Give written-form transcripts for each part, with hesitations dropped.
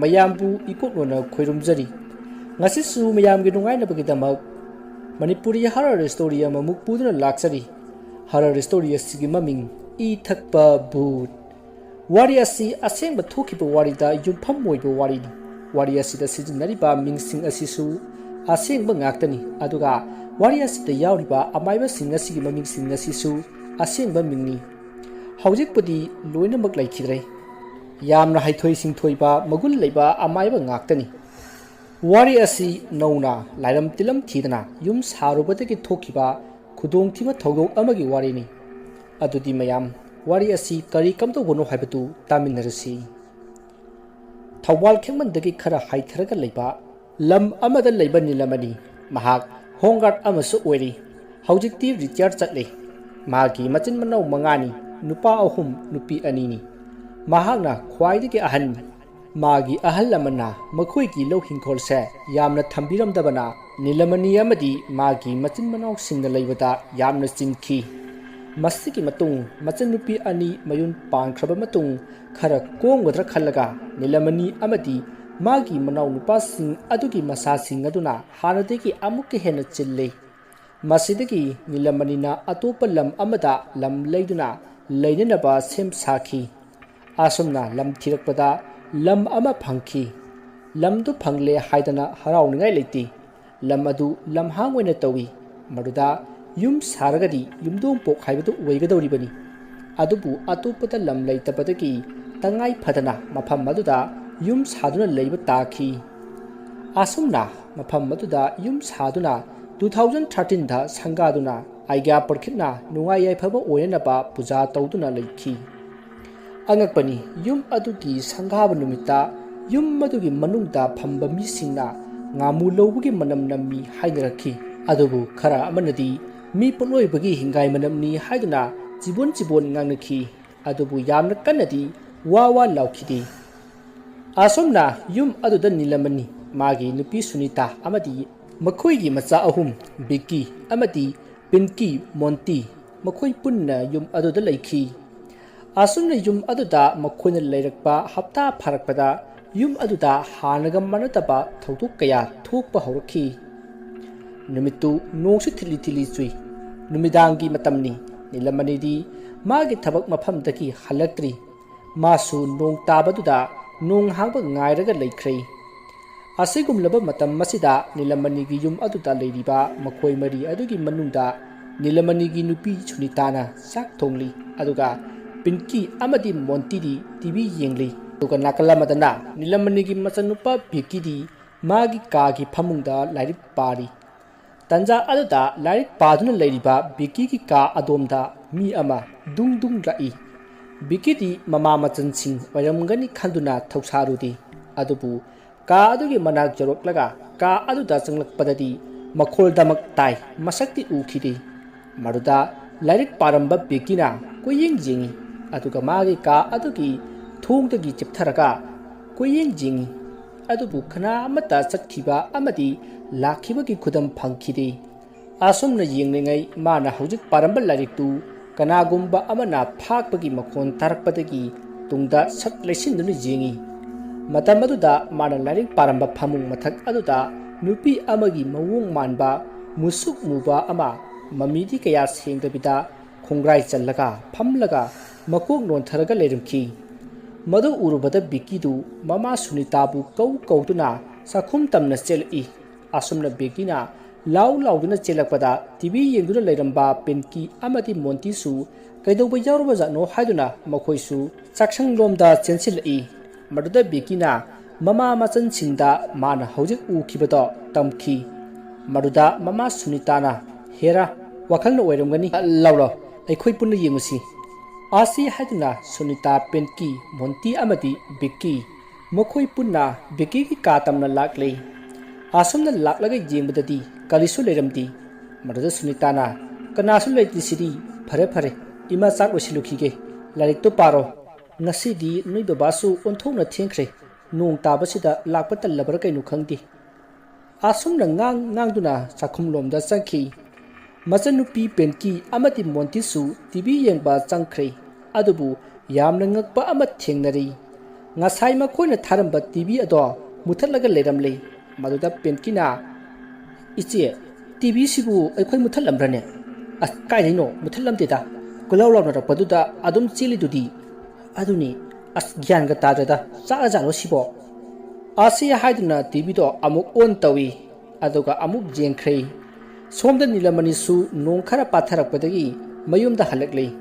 ꯃꯌꯥꯝꯕꯨ ꯏꯀꯣꯛꯂꯣꯟꯅ ꯈꯣꯏꯔꯨꯝꯖꯔꯤ ꯉꯁꯤꯁꯨ ꯃꯌꯥꯝꯒꯤ ꯅꯨꯡꯉꯥꯏꯅꯕꯒꯤꯗꯃꯛ ꯃꯅꯤꯄꯨꯔꯤ ꯍꯔꯔ ꯁ꯭ꯇꯣꯔꯤ ꯑꯃꯃꯨꯛ ꯄꯨꯗꯨꯅ ꯂꯥꯛꯆꯔꯤ ꯍꯔꯔ ꯁ꯭ꯇꯣꯔꯤ ꯑꯁꯤꯒꯤ ꯃꯃꯤꯡ ꯏ ꯊꯛꯄ ꯚꯨꯠ ꯋꯥꯔꯤ ꯑꯁꯤ ꯑꯁꯦꯡꯕ ꯊꯣꯛꯈꯤꯕ ꯋꯥꯔꯤꯗ ꯌꯨꯝꯐꯝ ꯑꯣꯏꯕ ꯋꯥꯔꯤꯅꯤ ꯋꯥꯔꯤ ꯑꯁꯤꯗ ꯁꯤꯖꯤꯟꯅꯔꯤꯕ ꯃꯤꯡꯁꯤꯡ ꯑꯁꯤꯁꯨ ꯑꯁꯦꯡꯕ ꯉꯥꯛꯇꯅꯤ ꯑꯗꯨꯒ ꯋꯥꯔꯤ ꯑꯁꯤꯗ ꯌꯥꯎꯔꯤꯕ ꯑꯃꯥꯏꯕꯁꯤꯡ ꯑꯁꯤꯒꯤ ꯃꯃꯤꯡꯁꯤꯡ ꯑꯁꯤꯁꯨ ꯑꯁꯦꯡꯕ ꯃꯤꯡꯅꯤ ꯍꯧꯖꯤꯛꯄꯨꯗꯤ ꯂꯣꯏꯅꯃꯛ ꯂꯩꯈꯤꯗ꯭ꯔꯦ ꯌꯥꯝꯅ ꯍꯩꯊꯣꯏ ꯁꯤꯡꯊꯣꯏꯕ ꯃꯒꯨꯟ ꯂꯩꯕ ꯑꯃꯥꯏꯕ ꯉꯥꯛꯇꯅꯤ ꯋꯥꯔꯤ ꯑꯁꯤ ꯅꯧꯅ ꯂꯥꯏꯔꯝ ꯇꯤꯂꯝ ꯊꯤꯗꯅ ꯌꯨꯝ ꯁꯥꯔꯨꯕꯗꯒꯤ ꯊꯣꯛꯈꯤꯕ ꯈꯨꯗꯣꯡꯊꯤꯕ ꯊꯧꯗꯣꯛ ꯑꯃꯒꯤ ꯋꯥꯔꯤꯅꯤ ꯑꯗꯨꯗꯤ ꯃꯌꯥꯝ ꯋꯥꯔꯤ ꯑꯁꯤ ꯀꯔꯤ ꯀꯝꯗꯧꯕꯅꯣ ꯍꯥꯏꯕꯗꯨ ꯇꯥꯃꯤꯟꯅꯔꯁꯤ ꯊꯧꯕꯥꯜ ꯈꯦꯡꯃꯟꯗꯒꯤ ꯈꯔ ꯍꯥꯏꯊꯔꯒ ꯂꯩꯕ ꯂꯝ ꯑꯃꯗ ꯂꯩꯕ ꯅꯤꯂꯃꯅꯤ ꯃꯍꯥꯛ ꯍꯣꯝꯒꯥꯔꯗ ꯑꯃꯁꯨ ꯑꯣꯏꯔꯤ ꯍꯧꯖꯤꯛꯇꯤ ꯔꯤꯇꯤꯌꯔ ꯆꯠꯂꯦ ꯃꯍꯥꯛꯀꯤ ꯃꯆꯤꯟ ꯃꯅꯥꯎ 5ꯅꯤ ꯅꯨꯄꯥ 3 ꯅꯨꯄꯤ 2ꯅꯤ ꯃꯍꯥꯛꯅ ꯈ꯭ꯋꯥꯏꯗꯒꯤ ꯑꯍꯟ ꯃꯥꯒꯤ ꯑꯍꯜ ꯑꯃꯅ ꯃꯈꯣꯏꯒꯤ ꯂꯧ ꯍꯤꯡꯈꯣꯜꯁꯦ ꯌꯥꯝꯅ ꯊꯝꯕꯤꯔꯝꯗꯕꯅ ꯅꯤꯂꯃꯅꯤ ꯑꯃꯗꯤ ꯃꯥꯒꯤ ꯃꯆꯤꯟ ꯃꯅꯥꯎꯁꯤꯡꯅ ꯂꯩꯕꯗ ꯌꯥꯝꯅ ꯆꯤꯟꯈꯤ ꯃꯁꯤꯒꯤ ꯃꯇꯨꯡ ꯃꯆꯟꯅꯨꯄꯤ 2 ꯃꯌꯨꯝ ꯄꯥꯟꯈ꯭ꯔꯕ ꯃꯇꯨꯡ ꯈꯔ ꯀꯣꯝꯒꯗ꯭ꯔꯥ ꯈꯜꯂꯒ ꯅꯤꯂꯃꯅꯤ ꯑꯃꯗꯤ ꯃꯥꯒꯤ ꯃꯅꯥꯎ ꯅꯨꯄꯥꯁꯤꯡ ꯑꯗꯨꯒꯤ ꯃꯁꯥꯁꯤꯡ ꯑꯗꯨꯅ ꯍꯥꯟꯅꯗꯒꯤ ꯑꯃꯨꯛꯀ ꯍꯦꯟꯅ ꯆꯤꯜꯂꯤ ꯃꯁꯤꯗꯒꯤ ꯅꯤꯂꯃꯅꯤꯅ ꯑꯇꯣꯞꯄ ꯂꯝ ꯑꯃꯗ ꯂꯝ ꯂꯩꯗꯨꯅ ꯂꯩꯅꯅꯕ ꯁꯦꯝ ꯁꯥꯈꯤ ꯑꯁꯨꯝꯅ ꯂꯝ ꯊꯤꯔꯛꯄꯗ ꯂꯝ ꯑꯃ ꯐꯪꯈꯤ ꯂꯝꯗꯨ ꯐꯪꯂꯦ ꯍꯥꯏꯗꯅ ꯍꯔꯥꯎꯅꯤꯡꯉꯥꯏ ꯂꯩꯇꯦ ꯂꯝ ꯑꯗꯨ ꯂꯝꯍꯥꯡ ꯑꯣꯏꯅ ꯇꯧꯏ ꯃꯗꯨꯗ ꯌꯨꯝ ꯁꯥꯔꯒꯗꯤ ꯌꯨꯝꯗꯣꯡꯄꯣꯛ ꯍꯥꯏꯕꯗꯨ ꯑꯣꯏꯒꯗꯧꯔꯤꯕꯅꯤ ꯑꯗꯨꯕꯨ ꯑꯇꯣꯞꯄꯗ ꯂꯝ ꯂꯩꯇꯕꯗꯒꯤ ꯇꯉꯥꯏ ꯐꯗꯅ ꯃꯐꯝ ꯑꯗꯨꯗ ꯌꯨꯝ ꯁꯥꯗꯨꯅ ꯂꯩꯕ ꯇꯥꯈꯤ ꯑꯁꯨꯝꯅ ꯃꯐꯝ ꯑꯗꯨꯗ ꯌꯨꯝ ꯁꯥꯗꯨꯅ 2013ꯗ ꯁꯪꯒꯥꯗꯨꯅ ꯑꯥꯏꯒ꯭ꯌꯥ ꯄꯔꯈꯤꯠꯅ ꯅꯨꯡꯉꯥꯏ ꯌꯥꯏꯐꯕ ꯑꯣꯏꯅꯅꯕ ꯄꯨꯖꯥ ꯇꯧꯗꯨꯅ ꯂꯩꯈꯤ ꯑꯉꯛꯄꯅꯤ ꯌꯨꯝ ꯑꯗꯨꯒꯤ ꯁꯪꯒꯥꯕ ꯅꯨꯃꯤꯠꯇ ꯌꯨꯝ ꯑꯗꯨꯒꯤ ꯃꯅꯨꯡꯗ ꯐꯝꯕ ꯃꯤꯁꯤꯡꯅ ꯉꯥꯃꯨ ꯂꯧꯕꯒꯤ ꯃꯅꯝ ꯅꯝꯃꯤ ꯍꯥꯏꯅꯔꯛꯈꯤ ꯑꯗꯨꯕꯨ ꯈꯔ ꯑꯃꯅꯗꯤ ꯃꯤ ꯄꯣꯠꯂꯣꯏꯕꯒꯤ ꯍꯤꯡꯒꯥꯏ ꯃꯅꯝꯅꯤ ꯍꯥꯏꯗꯨꯅ ꯆꯤꯕꯣꯟ ꯉꯥꯡꯅꯈꯤ ꯑꯗꯨꯕꯨ ꯌꯥꯝꯅ ꯀꯟꯅꯗꯤ ꯋꯥ ꯂꯥꯎꯈꯤꯗꯦ ꯑꯁꯨꯝꯅ ꯌꯨꯝ ꯑꯗꯨꯗ ꯅꯤꯂꯃꯅꯤ ꯃꯥꯒꯤ ꯅꯨꯄꯤ ꯁꯨꯅꯤꯇꯥ ꯑꯃꯗꯤ ꯃꯈꯣꯏꯒꯤ ꯃꯆꯥ 3 ꯕꯤꯛꯀꯤ ꯑꯃꯗꯤ ꯄꯤꯟꯀꯤ ꯃꯣꯟꯇꯤ ꯃꯈꯣꯏ ꯄꯨꯟꯅ ꯌꯨꯝ ꯑꯗꯨꯗ ꯂꯩꯈꯤ ꯑꯁꯨꯝꯅ ꯌꯨꯝ ꯑꯗꯨꯗ ꯃꯈꯣꯏꯅ ꯂꯩꯔꯛꯄ ꯍꯞꯇꯥ ꯐꯥꯔꯛꯄꯗ ꯌꯨꯝ ꯑꯗꯨꯗ ꯍꯥꯟꯅꯒ ꯃꯥꯟꯅꯗꯕ ꯊꯧꯗꯣꯛ ꯀꯌꯥ ꯊꯣꯛꯄ ꯍꯧꯔꯛꯈꯤ ꯅꯨꯃꯤꯠꯇꯨ ꯅꯣꯡꯁꯨ ꯊꯤꯠꯂꯤ ꯆꯨꯏ ꯅꯨꯃꯤꯗꯥꯡꯒꯤ ꯃꯇꯝꯅꯤ ꯅꯤꯂꯃꯅꯤꯗꯤ ꯃꯥꯒꯤ ꯊꯕꯛ ꯃꯐꯝꯗꯒꯤ ꯍꯜꯂꯛꯇ꯭ꯔꯤ ꯃꯥꯁꯨ ꯅꯣꯡ ꯇꯥꯕꯗꯨꯗ ꯅꯣꯡ ꯍꯥꯡꯕ ꯉꯥꯏꯔꯒ ꯂꯩꯈ꯭ꯔꯦ ꯑꯁꯤꯒꯨꯝꯂꯕ ꯃꯇꯝ ꯑꯁꯤꯗ ꯅꯤꯂꯃꯅꯤꯒꯤ ꯌꯨꯝ ꯑꯗꯨꯗ ꯂꯩꯔꯤꯕ ꯃꯈꯣꯏ 4 ꯑꯗꯨꯒꯤ ꯃꯅꯨꯡꯗ ꯅꯤꯂꯃꯅꯤꯒꯤ ꯅꯨꯄꯤ ꯁꯨꯅꯤꯇꯥꯅ ꯆꯥꯛ ꯊꯣꯡꯂꯤ ꯑꯗꯨꯒ ꯄꯤꯟꯀꯤ ꯑꯃꯗꯤ ꯃꯣꯟꯇꯤꯗꯤ ꯇꯤꯚꯤ ꯌꯦꯡꯂꯤ ꯑꯗꯨꯒ ꯅꯥꯀꯜ ꯑꯃꯗꯅ ꯅꯤꯂꯃꯅꯤꯒꯤ ꯃꯆꯟꯅꯨꯄꯥ ꯕꯤꯛꯀꯤꯗꯤ ꯃꯥꯒꯤ ꯀꯥꯒꯤ ꯐꯃꯨꯡꯗ ꯂꯥꯏꯔꯤꯛ ꯄꯥꯔꯤ ꯇꯟꯖꯥ ꯑꯗꯨꯗ ꯂꯥꯏꯔꯤꯛ ꯄꯥꯗꯨꯅ ꯂꯩꯔꯤꯕ ꯕꯤꯛꯀꯤꯒꯤ ꯀꯥ ꯑꯗꯣꯝꯗ ꯃꯤ ꯑꯃ ꯗꯨꯡ ꯂꯥꯛꯏ ꯕꯤꯛꯀꯤꯗꯤ ꯃꯃꯥ ꯃꯆꯟꯁꯤꯡ ꯑꯣꯏꯔꯝꯒꯅꯤ ꯈꯟꯗꯨꯅ ꯊꯧꯁꯥꯔꯨꯗꯦ ꯑꯗꯨꯕꯨ ꯀꯥ ꯑꯗꯨꯒꯤ ꯃꯅꯥꯛ ꯌꯧꯔꯛꯂꯒ ꯀꯥ ꯑꯗꯨꯗ ꯆꯪꯂꯛꯄꯗꯗꯤ ꯃꯈꯣꯜꯗꯃꯛ ꯇꯥꯏ ꯃꯁꯛꯇꯤ ꯎꯈꯤꯗꯦ ꯃꯗꯨꯗ ꯂꯥꯏꯔꯤꯛ ꯄꯥꯔꯝꯕ ꯕꯤꯛꯀꯤꯅ ꯀꯣꯏꯌꯦꯡ ꯌꯦꯡꯉꯤ ꯑꯗꯨꯒ ꯃꯥꯒꯤ ꯀꯥ ꯑꯗꯨꯒꯤ ꯊꯣꯡꯗꯒꯤ ꯆꯤꯞꯊꯔꯒ ꯀꯣꯏꯌꯦꯡ ꯌꯦꯡꯉꯤ ꯑꯗꯨꯕꯨ ꯀꯅꯥ ꯑꯃꯠꯇ ꯆꯠꯈꯤꯕ ꯑꯃꯗꯤ ꯂꯥꯛꯈꯤꯕꯒꯤ ꯈꯨꯗꯝ ꯐꯪꯈꯤꯗꯦ ꯑꯁꯨꯝꯅ ꯌꯦꯡꯂꯤꯉꯩ ꯃꯥꯅ ꯍꯧꯖꯤꯛ ꯄꯥꯔꯝꯕ ꯂꯥꯏꯔꯤꯛꯇꯨ ꯀꯅꯥꯒꯨꯝꯕ ꯑꯃꯅ ꯐꯥꯛꯄꯒꯤ ꯃꯈꯣꯟ ꯇꯥꯔꯛꯄꯗꯒꯤ ꯇꯨꯡꯗ ꯁꯠ ꯂꯩꯁꯤꯟꯗꯨꯅ ꯌꯦꯡꯉꯤ ꯃꯇꯝ ꯑꯗꯨꯗ ꯃꯥꯅ ꯂꯥꯏꯔꯤꯛ ꯄꯥꯔꯝꯕ ꯐꯃꯨꯡ ꯃꯊꯛ ꯑꯗꯨꯗ ꯅꯨꯄꯤ ꯑꯃꯒꯤ ꯃꯑꯣꯡ ꯃꯥꯟꯕ ꯃꯨꯁꯨꯛ ꯃꯨꯕ ꯑꯃ ꯃꯃꯤꯗꯤ ꯀꯌꯥ ꯁꯦꯡꯗꯕꯤꯗ ꯈꯣꯡꯒ꯭ꯔꯥꯏ ꯆꯜꯂꯒ ꯐꯝꯂꯒ ꯃꯀꯣꯛ ꯅꯣꯟꯊꯔꯒ ꯂꯩꯔꯝꯈꯤ ꯃꯗꯨ ꯎꯔꯨꯕꯗ ꯕꯤꯛꯀꯤꯗꯨ ꯃꯃꯥ ꯁꯨꯅꯤꯇꯥꯕꯨ ꯀꯧꯗꯨꯅ ꯆꯥꯛꯈꯨꯝ ꯇꯝꯅ ꯆꯦꯜꯂꯛꯏ ꯑꯁꯨꯝꯅ ꯕꯤꯛꯀꯤꯅ ꯂꯥꯎꯗꯨꯅ ꯆꯦꯜꯂꯛꯄꯗ ꯇꯤꯚꯤ ꯌꯦꯡꯗꯨꯅ ꯂꯩꯔꯝꯕ ꯄꯤꯟꯀꯤ ꯑꯃꯗꯤ ꯃꯣꯟꯇꯤꯁꯨ ꯀꯩꯗꯧꯕ ꯌꯥꯎꯔꯕꯖꯥꯠꯅꯣ ꯍꯥꯏꯗꯨꯅ ꯃꯈꯣꯏꯁꯨ ꯆꯥꯛꯁꯪꯂꯣꯝꯗ ꯆꯦꯟꯁꯤꯜꯂꯛꯏ ꯃꯗꯨꯗ ꯕꯤꯛꯀꯤꯅ ꯃꯃꯥ ꯃꯆꯟꯁꯤꯡꯗ ꯃꯥꯅ ꯍꯧꯖꯤꯛ ꯎꯈꯤꯕꯗꯣ ꯇꯝꯈꯤ ꯃꯗꯨꯗ ꯃꯃꯥ ꯁꯨꯅꯤꯇꯥꯅ ꯍꯦꯔꯥ ꯋꯥꯈꯜꯅ ꯑꯣꯏꯔꯝꯒꯅꯤ ꯂꯥꯎ ꯑꯩꯈꯣꯏ ꯄꯨꯟꯅ ꯌꯦꯡꯉꯨꯁꯤ ꯑꯁꯤ ꯍꯥꯏꯗꯨꯅ ꯁꯨꯅꯤꯇꯥ ꯄꯤꯟꯀꯤ ꯃꯣꯟꯇꯤ ꯑꯃꯗꯤ ꯕꯤꯛꯀꯤ ꯃꯈꯣꯏ ꯄꯨꯟꯅ ꯕꯤꯛꯀꯤꯒꯤ ꯀꯥ ꯇꯝꯅ ꯂꯥꯛꯂꯦ ꯑꯁꯨꯝꯅ ꯂꯥꯛꯂꯒ ꯌꯦꯡꯕꯗꯗꯤ ꯀꯔꯤꯁꯨ ꯂꯩꯔꯝꯗꯦ ꯃꯗꯨꯗ ꯁꯨꯅꯤꯇꯥꯅ ꯀꯅꯥꯁꯨ ꯂꯩꯇ꯭ꯔꯤꯁꯤꯗꯤ ꯐꯔꯦ ꯏꯃꯥ ꯆꯥꯛ ꯂꯣꯏꯁꯤꯜꯂꯨꯈꯤꯒꯦ ꯂꯥꯏꯔꯤꯛꯇꯣ ꯄꯥꯔꯣ ꯉꯁꯤꯗꯤ ꯅꯣꯏ ꯕꯕꯥꯁꯨ ꯑꯣꯟꯊꯣꯛꯅ ꯊꯦꯡꯈ꯭ꯔꯦ ꯅꯣꯡ ꯇꯥꯕꯁꯤꯗ ꯂꯥꯛꯄ ꯇꯜꯂꯕ꯭ꯔꯥ ꯀꯩꯅꯣ ꯈꯪꯗꯦ ꯑꯁꯨꯝꯅ ꯉꯥꯡꯗꯨꯅ ꯆꯥꯛꯈꯨꯝꯂꯣꯝꯗ ꯆꯪꯈꯤ ꯃꯆꯟꯅꯨꯄꯤ ꯄꯤꯟꯀꯤ ꯑꯃꯗꯤ ꯃꯣꯟꯇꯤꯁꯨ ꯇꯤꯚꯤ ꯌꯦꯡꯕ ꯆꯪꯈ꯭ꯔꯦ ꯑꯗꯨꯕꯨ ꯌꯥꯝꯅ ꯉꯛꯄ ꯑꯃ ꯊꯦꯡꯅꯔꯤ ngasai makhoi na tharamba TV ado muthatlaga leramle maduda Penkina iche TV sibu aikhoi muthalambrane as kai no muthalamteda kulaw law na paduda adum chili dudi aduni as gyan ga tajada cha ja no sibo asia haiduna TV do amuk on tawi aduga amuk jengkhre somda Nilamani su nong khara patharak padagi mayumda halaklei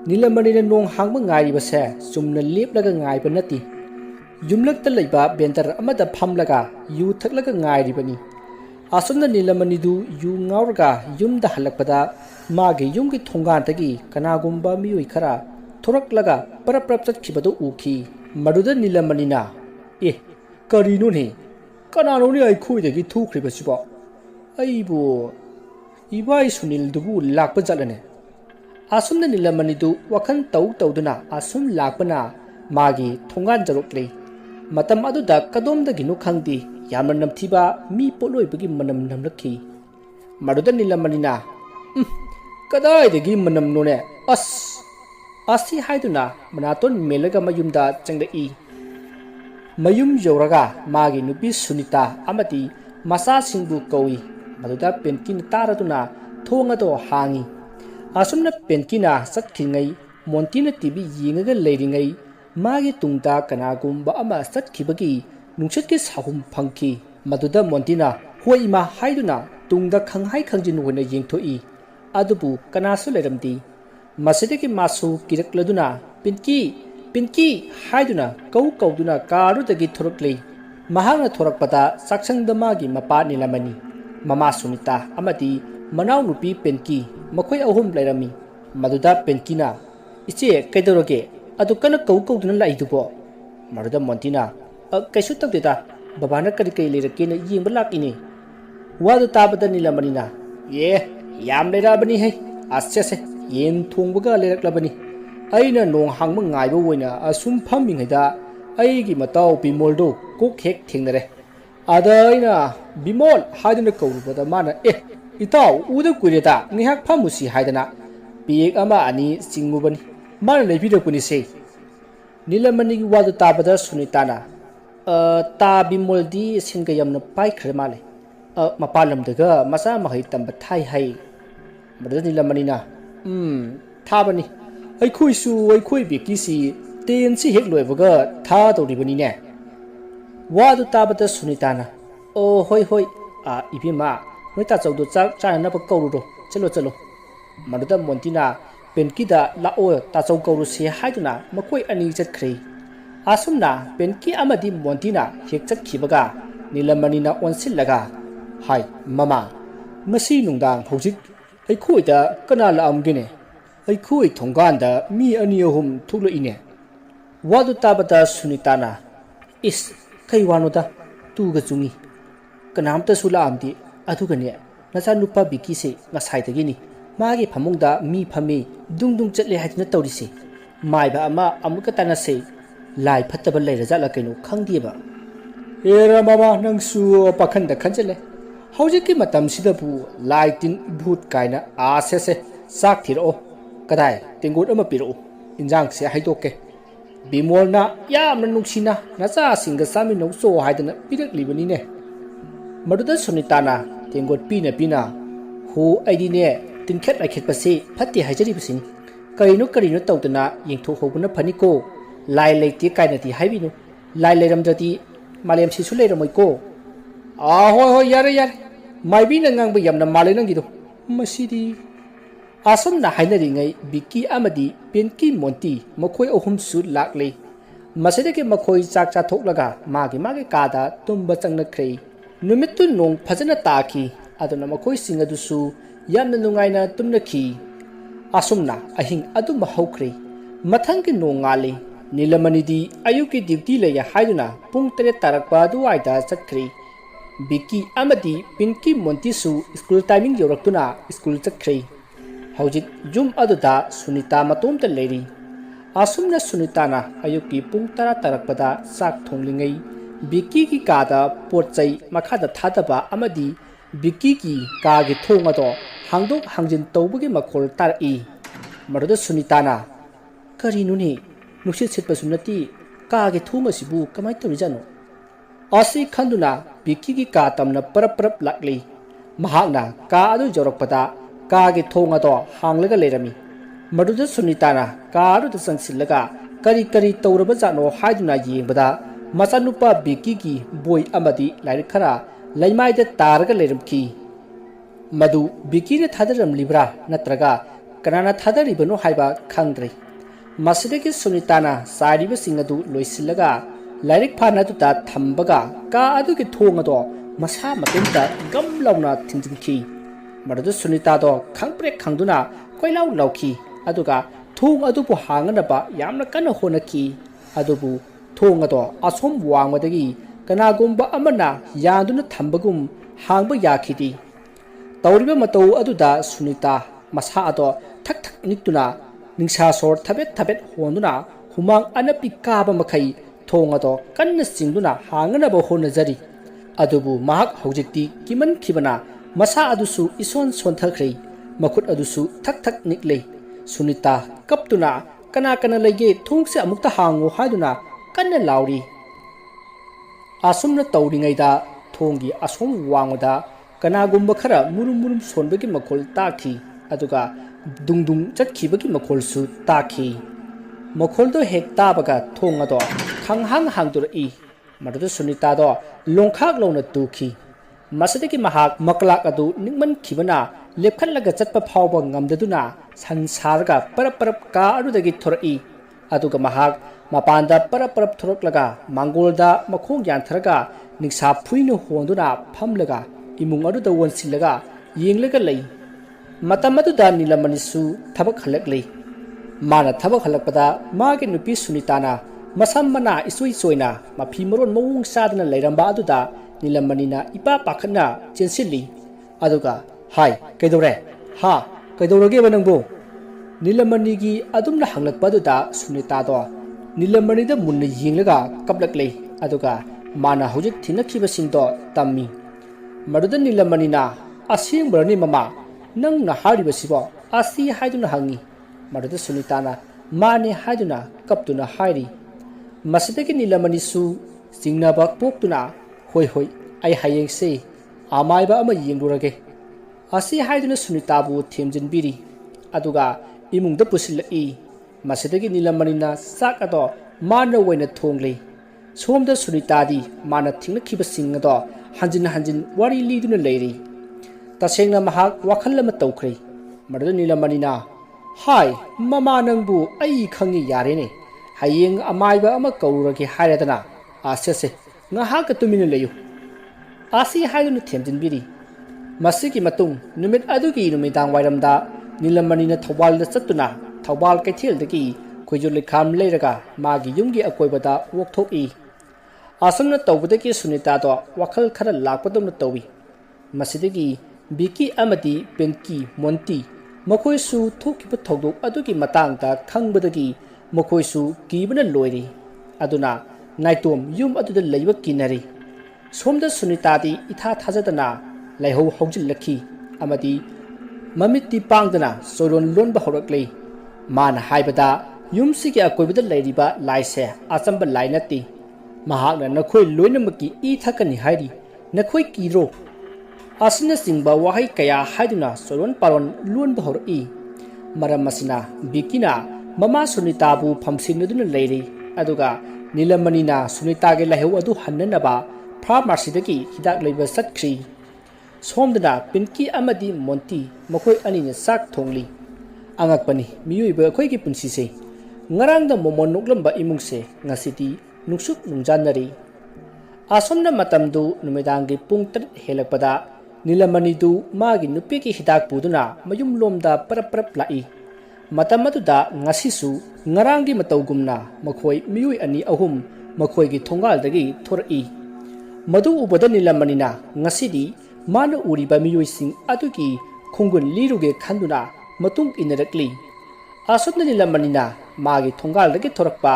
Nilamani na nong hangba ngai base sumna leplaga ngai banati yumlakta leiba bentar amada phamlaga yu thaklaga ngai ribani asumna Nilamani du yu ngaurga yumda halakpada mage yumgi thongan tagi kanagumba miyoi khara thoraklaga paraprap chatkibadu ukhi maduda Nilamani na karino ne kanano ni ai khoi dagi thukribasibo aibu ibai Sunil dubu lakpa jalane asumna Nilamani du wakhan tawduna asum lakpana magi thongan jarokle matam aduda kadom da ginu khangdi yamna namthiba mi poloi bagi manam namlakhi maduda Nilamani na kadai dagi manam no ne asi haiduna manaton melaga mayumda changdai mayum yoraga magi nupi Sunita amati masa singbu kawi maduda Penkin taraduna thonga do hangi asumna Penkina satkhingai Montina TV yingaga leiringai magi tungda kanagumba ama satkibagi nungchetki sahum phangki maduda Montina hoima haiduna tungda khanghai khangjin wona yengthoi adubu kanasu leramdi masideki masu kirakladuna Pinki haiduna kauduna karudagi thoraklei mahanga thorakpada saksangda magi mapa Nilamani mama Sunita amati manaw nupi Penki makhoi ahum lairami maduda Penkina iche kaidoroge adu kana kauduna laidubo maduda Montina kaisu takdeda babana kari kai leirake na yengba lakini wadu tabada Nilamani na yam leirabani hai asyase yen thongbaga leiraklabani aina nong hangma ngaiba woina asum phamminghaida aigi matau Bimoldo kok hek thingnare adaina Bimol haiduna kaurubada mana itaw uda kuireta ngihak phamusi haidana piek ama ani singmubani mana leibidakuni se Nilamani gi wadu tabada Sunitana ta Bimoldi singa yamna paikhre male mapalamdaga masa mahai tamba thai hai madada Nilamani na thabani aikhoi bekisi ten si hek loibaga tha doribani ne wadu tabada Sunitana hoi ibima noi ta chawdo chak chana pa kaururo chalo maduda Montina Penkida lao ta chaw kauru se haiduna makoi ani chatkhre asumna Penki amadi Montina hek chatkhibaga Nilamani na onsillaga hai mama masi nungdang hojik aikhoi da kana la amgine aikhoi thonganda mi ani ahum thuklo ine wadu tabada Sunitana kai wanoda tuga chungi kanamta sula amdi adugane nacha nupa biki se ngasai dagini magi phamungda mi phami dung chatle hadina tawrise maiba ama amuka tana se lai phattaba leira jala kaino khangdiba era mama nangsu pakhanda khanjale haujiki matam sida bu laitin bhut kaina se sak thiro kadai tengut ama piro injang se haidoke Bimolna yamna nungsina nacha singa sami no so haidana pirak libani ne maduda Sunitana tengot pina hu aidine tinkhet akhet pase phatti haijari basin karino tawdana yengtho hobuna phaniko lai leiti kainati haibinu lai leiramdati malem sisu leiramoi ko hoi yare maibi na ngang yamna male nangido masidi asumna hainari Biki amadi Penki Monti makhoi ahum su laklei masideki makhoi chak cha thoklaga magi kada tumba changnakhrei numittu nong phajana taki aduna makhoi singadusu yamna nungaina tumnakhi asumna ahing aduma haukrei mathangki nong ngale Nilamani di ayuki duty leya haiduna pung 3 tarakpa duwaida chakhrei Biki amadi Penki Monti su school timing yoraktuna school chakhrei Haujit jum aduda Sunita matomta leiri asumna Sunitana ayuki pung 10 tarakpada sak thonglingai Biki ki kada porchai makhada thadaba amadi Biki ki ka gi thonga do hangdok hangjin tawbagi makhol tarai maruda Sunitana karinuni nuksi sitpa sunati ꯀꯥꯒꯤ ꯊꯣꯡ ꯑꯁꯤꯕꯨ ꯀꯃꯥꯏ ꯇꯧꯔꯤꯖꯥꯠꯅꯣ ꯑꯁꯤ ꯈꯟꯗꯨꯅ ꯕꯤꯛꯀꯤꯒꯤ ꯀꯥ ꯇꯝꯅ ꯄꯔꯞ ꯄꯔꯞ ꯂꯥꯛꯂꯤ ꯃꯍꯥꯛꯅ ꯀꯥ ꯑꯗꯨ ꯌꯧꯔꯛꯄꯗ ꯀꯥꯒꯤ ꯊꯣꯡ ꯑꯗꯣ ꯍꯥꯡꯂꯒ ꯂꯩꯔꯝꯃꯤ ꯃꯗꯨꯗ ꯁꯨꯅꯤꯇꯥꯅ ꯀꯥ ꯑꯗꯨꯗ ꯆꯪꯁꯤꯜꯂꯒ ꯀꯔꯤ ꯀꯔꯤ ꯇꯧꯔꯕꯖꯥꯠꯅꯣ ꯍꯥꯏꯗꯨꯅ ꯌꯦꯡꯕꯗ ꯃꯆꯥꯅꯨꯄꯥ ꯕꯤꯛꯀꯤꯒꯤ ꯕꯣꯏ ꯑꯃꯗꯤ ꯂꯥꯏꯔꯤꯛ ꯈꯔ ꯂꯩꯃꯥꯏꯗ ꯇꯥꯔꯒ ꯂꯩꯔꯝꯈꯤ ꯃꯗꯨ ꯕꯤꯛꯀꯤꯅ ꯊꯥꯗꯔꯝꯂꯤꯕ꯭ꯔꯥ ꯅꯠꯇ꯭ꯔꯒ ꯀꯅꯥꯅ ꯊꯥꯗꯔꯤꯕꯅꯣ ꯍꯥꯏꯕ ꯈꯪꯗ꯭ꯔꯦ ꯃꯁꯤꯗꯒꯤ ꯁꯨꯅꯤꯇꯥꯅ ꯆꯥꯏꯔꯤꯕꯁꯤꯡ ꯑꯗꯨ ꯂꯣꯏꯁꯤꯜꯂꯒ ꯂꯥꯏꯔꯤꯛ ꯐꯥꯟ ꯑꯗꯨꯗ ꯊꯝꯕꯒ ꯀꯥ ꯑꯗꯨꯒꯤ ꯊꯣꯡ ꯑꯗꯣ ꯃꯁꯥ ꯃꯇꯣꯝꯇ ꯒꯝ ꯂꯥꯎꯅ ꯊꯤꯡꯖꯤꯟꯈꯤ ꯃꯗꯨꯗ ꯁꯨꯅꯤꯇꯥꯗꯣ ꯈꯪꯄ꯭ꯔꯦꯛ ꯈꯪꯗꯨꯅ ꯀꯣꯏꯂꯥꯎ ꯂꯥꯎꯈꯤ ꯑꯗꯨꯒ ꯊꯣꯡ ꯑꯗꯨꯕꯨ ꯍꯥꯡꯅꯅꯕ ꯌꯥꯝꯅ ꯀꯟꯅ ꯍꯣꯠꯅꯈꯤ ꯑꯗꯨꯕꯨ ꯊꯣꯡ ꯑꯗꯣ ꯑꯁꯣꯝ ꯋꯥꯡꯃꯗꯒꯤ ꯀꯅꯥꯒꯨꯝꯕ ꯑꯃꯅ ꯌꯥꯟꯗꯨꯅ ꯊꯝꯕꯒꯨꯝ ꯍꯥꯡꯕ ꯌꯥꯈꯤꯗꯦ ꯇꯧꯔꯤꯕ ꯃꯇꯧ ꯑꯗꯨꯗ ꯁꯨꯅꯤꯇꯥ ꯃꯁꯥ ꯑꯗꯣ ꯊꯛ ꯊꯛ ꯅꯤꯛꯇꯨꯅ ꯅꯤꯡꯁꯥ ꯁꯣꯔ ꯊꯕꯦꯠ ꯊꯕꯦꯠ ꯍꯣꯟꯗꯨꯅ ꯍꯨꯃꯥꯡ ꯑꯅꯞꯄꯤ ꯀꯥꯕ ꯃꯈꯩ ꯊꯣꯡ ꯑꯗꯣ ꯀꯟꯅ ꯆꯤꯡꯗꯨꯅ ꯍꯥꯡꯅꯅꯕ ꯍꯣꯠꯅꯖꯔꯤ ꯑꯗꯨꯕꯨ ꯃꯍꯥꯛ ꯍꯧꯖꯤꯛꯇꯤ ꯀꯤꯃꯟꯈꯤꯕꯅ ꯃꯁꯥ ꯑꯗꯨꯁꯨ ꯏꯁꯣꯟ ꯁꯣꯟꯊꯈ꯭ꯔꯦ ꯃꯈꯨꯠ ꯑꯗꯨꯁꯨ ꯊꯛ ꯊꯛ ꯅꯤꯛꯂꯦ ꯁꯨꯅꯤꯇꯥ ꯀꯞꯇꯨꯅ ꯀꯅꯥ ꯀꯅꯥ ꯂꯩꯒꯦ ꯊꯣꯡꯁꯦ ꯑꯃꯨꯛꯇ ꯍꯥꯡꯉꯨ ꯍꯥꯏꯗꯨꯅ ꯀꯟꯅ ꯂꯥꯎꯔꯤ ꯑꯁꯨꯝꯅ ꯇꯧꯔꯤꯉꯩꯗ ꯊꯣꯡꯒꯤ ꯑꯁꯣꯝ ꯋꯥꯡꯃꯗ ꯀꯅꯥꯒꯨꯝꯕ ꯈꯔ ꯃꯨꯔꯨꯝ ꯃꯨꯔꯨꯝ ꯁꯣꯟꯕꯒꯤ ꯃꯈꯣꯜ ꯇꯥꯈꯤ ꯑꯗꯨꯒ ꯗꯨꯡꯗꯨꯡ ꯆꯠꯈꯤꯕꯒꯤ ꯃꯈꯣꯜꯁꯨ ꯇꯥꯈꯤ ꯃꯈꯣꯜꯗꯣ ꯍꯦꯛ ꯇꯥꯕꯒ ꯊꯣꯡ ꯑꯗꯣ ꯈꯪꯍꯥꯡ ꯍꯥꯡꯗꯣꯔꯛꯏ ꯃꯗꯨꯗ ꯁꯨꯅꯤꯇꯥꯗꯣ ꯂꯣꯡꯈꯥꯛ ꯂꯧꯅ ꯇꯨꯈꯤ ꯃꯁꯤꯗꯒꯤ ꯃꯍꯥꯛ ꯃꯀ꯭ꯂꯥꯛ ꯑꯗꯨ ꯅꯤꯛꯃꯟꯈꯤꯕꯅ ꯂꯦꯞꯈꯠꯂꯒ ꯆꯠꯄ ꯐꯥꯎꯕ ꯉꯝꯗꯗꯨꯅ ꯁꯟ ꯁꯥꯔꯒ ꯄꯔꯞ ꯄꯔꯞ ꯀꯥ ꯑꯗꯨꯗꯒꯤ ꯊꯣꯔꯛꯏ ꯑꯗꯨꯒ ꯃꯍꯥꯛ ꯃꯄꯥꯟꯗ ꯄꯔꯞ ꯄꯔꯞ ꯊꯣꯔꯛꯂꯒ ꯃꯥꯡꯒꯣꯜꯗ ꯃꯈꯣꯡ ꯌꯥꯟꯊꯔꯒ ꯅꯤꯡꯁꯥ ꯐꯨꯏꯅ ꯍꯣꯟꯗꯨꯅ ꯐꯝꯂꯒ ꯏꯃꯨꯡ ꯑꯗꯨꯗ ꯑꯣꯟꯁꯤꯜꯂꯒ ꯌꯦꯡꯂꯒ ꯂꯩ ꯃꯇꯝ ꯑꯗꯨꯗ ꯅꯤꯂꯃꯅꯤꯁꯨ ꯊꯕꯛ ꯍꯜꯂꯛꯂꯤ ꯃꯥꯅ ꯊꯕꯛ ꯍꯜꯂꯛꯄꯗ ꯃꯥꯒꯤ ꯅꯨꯄꯤ ꯁꯨꯅꯤꯇꯥꯅ ꯃꯁꯝ ꯃꯅꯥ ꯏꯆꯣꯏ ꯆꯣꯏꯅ ꯃꯐꯤ ꯃꯔꯣꯟ ꯃꯑꯣꯡ ꯆꯥꯗꯅ ꯂꯩꯔꯝꯕ ꯑꯗꯨꯗ ꯅꯤꯂꯃꯅꯤꯅ ꯏꯄꯥ ꯄꯥꯈꯠꯅ ꯆꯦꯟꯁꯤꯜꯂꯤ ꯑꯗꯨꯒ ꯍꯥꯏ ꯀꯩꯗꯧꯔꯦ ꯍꯥ ꯀꯩꯗꯧꯔꯒꯦꯕ ꯅꯪꯕꯨ ꯅꯤꯂꯃꯅꯤꯒꯤ ꯑꯗꯨꯝꯅ ꯍꯪꯂꯛꯄ ꯑꯗꯨꯗ ꯁꯨꯅꯤꯇꯥꯗꯣ ꯅꯤꯂꯃꯅꯤꯗ ꯃꯨꯟꯅ ꯌꯦꯡꯂꯒ ꯀꯞꯂꯛꯂꯤ ꯑꯗꯨꯒ ꯃꯥꯅ ꯍꯧꯖꯤꯛ ꯊꯦꯡꯅꯈꯤꯕꯁꯤꯡꯗꯣ ꯇꯝꯃꯤ ꯃꯗꯨꯗ ꯅꯤꯂꯃꯅꯤꯅ ꯑꯁꯦꯡꯕꯔꯅꯤ ꯃꯃꯥ ꯅꯪꯅ ꯍꯥꯏꯔꯤꯕꯁꯤꯕꯣ ꯑꯁꯤ ꯍꯥꯏꯗꯨꯅ ꯍꯪꯉꯤ ꯃꯗꯨꯗ ꯁꯨꯅꯤꯇꯥꯅ ꯃꯥꯅꯦ ꯍꯥꯏꯗꯨꯅ ꯀꯞꯇꯨꯅ ꯍꯥꯏꯔꯤ ꯃꯁꯤꯗꯒꯤ ꯅꯤꯂꯃꯅꯤꯁꯨ ꯆꯤꯡꯅꯕ ꯄꯣꯛꯇꯨꯅ ꯍꯣꯏ ꯍꯣꯏ ꯑꯩ ꯍꯌꯦꯡꯁꯦ ꯑꯃꯥꯏꯕ ꯑꯃ ꯌꯦꯡꯂꯨꯔꯒꯦ ꯑꯁꯤ ꯍꯥꯏꯗꯨꯅ ꯁꯨꯅꯤꯇꯥꯕꯨ ꯊꯦꯝꯖꯤꯟꯕꯤꯔꯤ ꯑꯗꯨꯒ ꯏꯃꯨꯡꯗ ꯄꯨꯁꯤꯜꯂꯛꯏ ꯃꯁꯤꯗꯒꯤ ꯅꯤꯂꯃꯅꯤꯅ ꯆꯥꯛ ꯑꯗꯣ ꯃꯥꯅ ꯑꯣꯏꯅ ꯊꯣꯡꯂꯤ ꯁꯣꯝꯗ ꯁꯨꯅꯤꯇꯥꯗꯤ ꯃꯥꯅ ꯊꯦꯡꯅꯈꯤꯕꯁꯤꯡ ꯑꯗꯣ ꯍꯟꯖꯤꯟ ꯍꯟꯖꯤꯟ ꯋꯥꯔꯤ ꯂꯤꯗꯨꯅ ꯂꯩꯔꯤ ꯇꯁꯦꯡꯅ ꯃꯍꯥꯛ ꯋꯥꯈꯜ ꯑꯃ ꯇꯧꯈ꯭ꯔꯦ ꯃꯗꯨꯗ ꯅꯤꯂꯃꯅꯤꯅ ꯍꯥꯏ ꯃꯃꯥ ꯅꯪꯕꯨ ꯑꯩ ꯈꯪꯉꯤ ꯌꯥꯔꯦꯅꯦ ꯍꯌꯦꯡ ꯑꯃꯥꯏꯕ ꯑꯃ ꯀꯧꯔꯨꯔꯒꯦ ꯍꯥꯏꯔꯗꯅ ꯑꯁꯦꯁꯦ ꯉꯥꯏꯍꯥꯛꯀ ꯇꯨꯃꯤꯟꯅ ꯂꯩꯌꯨ ꯑꯁꯤ ꯍꯥꯏꯗꯨꯅ ꯊꯦꯝꯖꯤꯟꯕꯤꯔꯤ ꯃꯁꯤꯒꯤ ꯃꯇꯨꯡ ꯅꯨꯃꯤꯠ ꯑꯗꯨꯒꯤ ꯅꯨꯃꯤꯗꯥꯡ ꯋꯥꯏꯔꯝꯗ ꯅꯤꯂꯃꯅꯤꯅ ꯊꯧꯕꯥꯜꯗ ꯆꯠꯇꯨꯅ ꯊꯧꯕꯥꯜ ꯀꯩꯊꯦꯜꯗꯒꯤ ꯈꯣꯏꯖꯣ ꯂꯩꯈꯥꯝ ꯂꯩꯔꯒ ꯃꯥꯒꯤ ꯌꯨꯝꯒꯤ ꯑꯀꯣꯏꯕꯗ ꯑꯣꯛꯊꯣꯛꯏ ꯑꯁꯨꯝꯅ ꯇꯧꯕꯗꯒꯤ ꯁꯨꯅꯤꯇꯥꯗꯣ ꯋꯥꯈꯜ ꯈꯔ ꯂꯥꯛꯄꯗꯧꯅ ꯇꯧꯏ ꯃꯁꯤꯗꯒꯤ ꯕꯤꯀꯤ ꯑꯃꯗꯤ ꯄꯦꯟꯀꯤ ꯃꯣꯟꯇꯤ ꯃꯈꯣꯏꯁꯨ ꯊꯣꯛꯈꯤꯕ ꯊꯧꯗꯣꯛ ꯑꯗꯨꯒꯤ ꯃꯇꯥꯡꯗ ꯈꯪꯕꯗꯒꯤ ꯃꯈꯣꯏꯁꯨ ꯀꯤꯕꯅ ꯂꯣꯏꯔꯤ ꯑꯗꯨꯅ ꯅꯥꯏꯇꯣꯝ ꯌꯨꯝ ꯑꯗꯨꯗ ꯂꯩꯕ ꯀꯤꯅꯔꯤ ꯁꯣꯝꯗ ꯁꯨꯅꯤꯇꯥꯗꯤ ꯏꯊꯥ ꯊꯥꯖꯗꯅ ꯂꯥꯏꯍꯧ ꯍꯧꯖꯤꯜꯂꯛꯈꯤ ꯑꯃꯗꯤ ꯃꯃꯤꯠꯇꯤ ꯄꯥꯡꯗꯅ ꯆꯣꯏꯔꯣꯟ ꯂꯣꯟꯕ ꯍꯧꯔꯛꯂꯤ ꯃꯥꯅ ꯍꯥꯏꯕꯗ ꯌꯨꯝꯁꯤꯒꯤ ꯑꯀꯣꯏꯕꯗ ꯂꯩꯔꯤꯕ ꯂꯥꯏꯁꯦ ꯑꯆꯝꯕ ꯂꯥꯏ ꯅꯠꯇꯦ ꯃꯍꯥꯛꯅ ꯅꯈꯣꯏ ꯂꯣꯏꯅꯃꯛꯀꯤ ꯏ ꯊꯛꯀꯅꯤ ꯍꯥꯏꯔꯤ ꯅꯈꯣꯏ ꯀꯤꯗ꯭ꯔꯣ ꯑꯁꯤꯅꯆꯤꯡꯕ ꯋꯥꯍꯩ ꯀꯌꯥ ꯍꯥꯏꯗꯨꯅ ꯆꯣꯏꯔꯣꯟ ꯄꯥꯔꯣꯟ ꯂꯣꯟꯕ ꯍꯧꯔꯛꯏ ꯃꯔꯝ ꯑꯁꯤꯅ ꯕꯤꯀꯤꯅ ꯃꯃꯥ ꯁꯨꯅꯤꯇꯥꯕꯨ ꯐꯝꯁꯤꯟꯅꯗꯨꯅ ꯂꯩꯔꯤ ꯑꯗꯨꯒ ꯅꯤꯂꯃꯅꯤꯅ ꯁꯨꯅꯤꯇꯥꯒꯤ ꯂꯥꯏꯍꯧ ꯑꯗꯨ ꯍꯟꯅꯅꯕ ꯐꯥꯔꯃꯥꯁꯤꯗꯒꯤ ꯍꯤꯗꯥꯛ ꯂꯩꯕ ꯆꯠꯈ꯭ꯔꯤ ꯁꯣꯝꯗꯅ ꯄꯤꯟꯀꯤ ꯑꯃꯗꯤ ꯃꯣꯟꯇꯤ ꯃꯈꯣꯏ ꯑꯅꯤꯅ ꯆꯥꯛ ꯊꯣꯡꯂꯤ ꯑꯉꯛꯄꯅꯤ ꯃꯤꯑꯣꯏꯕ ꯑꯩꯈꯣꯏꯒꯤ ꯄꯨꯟꯁꯤꯁꯦ ꯉꯔꯥꯡꯗ ꯃꯣꯃꯣꯟ ꯅꯣꯛꯂꯝꯕ ꯏꯃꯨꯡꯁꯦ ꯉꯁꯤꯗꯤ ꯅꯨꯡꯁꯨꯛ ꯅꯨꯡꯖꯥꯟꯅꯔꯤ ꯑꯁꯣꯝꯅ ꯃꯇꯝꯗꯨ ꯅꯨꯃꯤꯗꯥꯡꯒꯤ ꯄꯨꯡ 3 ꯍꯦꯜꯂꯛꯄꯗ ꯅꯤꯂꯃꯅꯤꯗꯨ ꯃꯥꯒꯤ ꯅꯨꯄꯤꯒꯤ ꯍꯤꯗꯥꯛ ꯄꯨꯗꯨꯅ ꯃꯌꯨꯝꯂꯣꯝꯗ ꯄꯔꯞ ꯄꯔꯞ ꯂꯥꯛꯏ ꯃꯇꯝ ꯑꯗꯨꯗ ꯉꯁꯤꯁꯨ ꯉꯔꯥꯡꯒꯤ ꯃꯇꯧꯒꯨꯝꯅ ꯃꯈꯣꯏ ꯃꯤꯑꯣꯏ 2-3 ꯃꯈꯣꯏꯒꯤ ꯊꯣꯡꯒꯥꯜꯗꯒꯤ ꯊꯣꯔꯛꯏ ꯃꯗꯨ ꯎꯕꯗ ꯅꯤꯂꯃꯅꯤꯅ ꯉꯁꯤꯗꯤ ꯃꯥꯅ ꯎꯔꯤꯕ ꯃꯤꯑꯣꯏꯁꯤꯡ ꯑꯗꯨꯒꯤ ꯈꯣꯡꯒꯨꯟ ꯂꯤꯔꯨꯒꯦ ꯈꯟꯗꯨꯅ ꯃꯇꯨꯡ ꯏꯟꯅꯔꯛꯂꯤ ꯑꯁꯨꯝꯅ ꯅꯤꯂꯃꯅꯤꯅ ꯃꯥꯒꯤ ꯊꯣꯡꯒꯥꯜꯗꯒꯤ ꯊꯣꯔꯛꯄ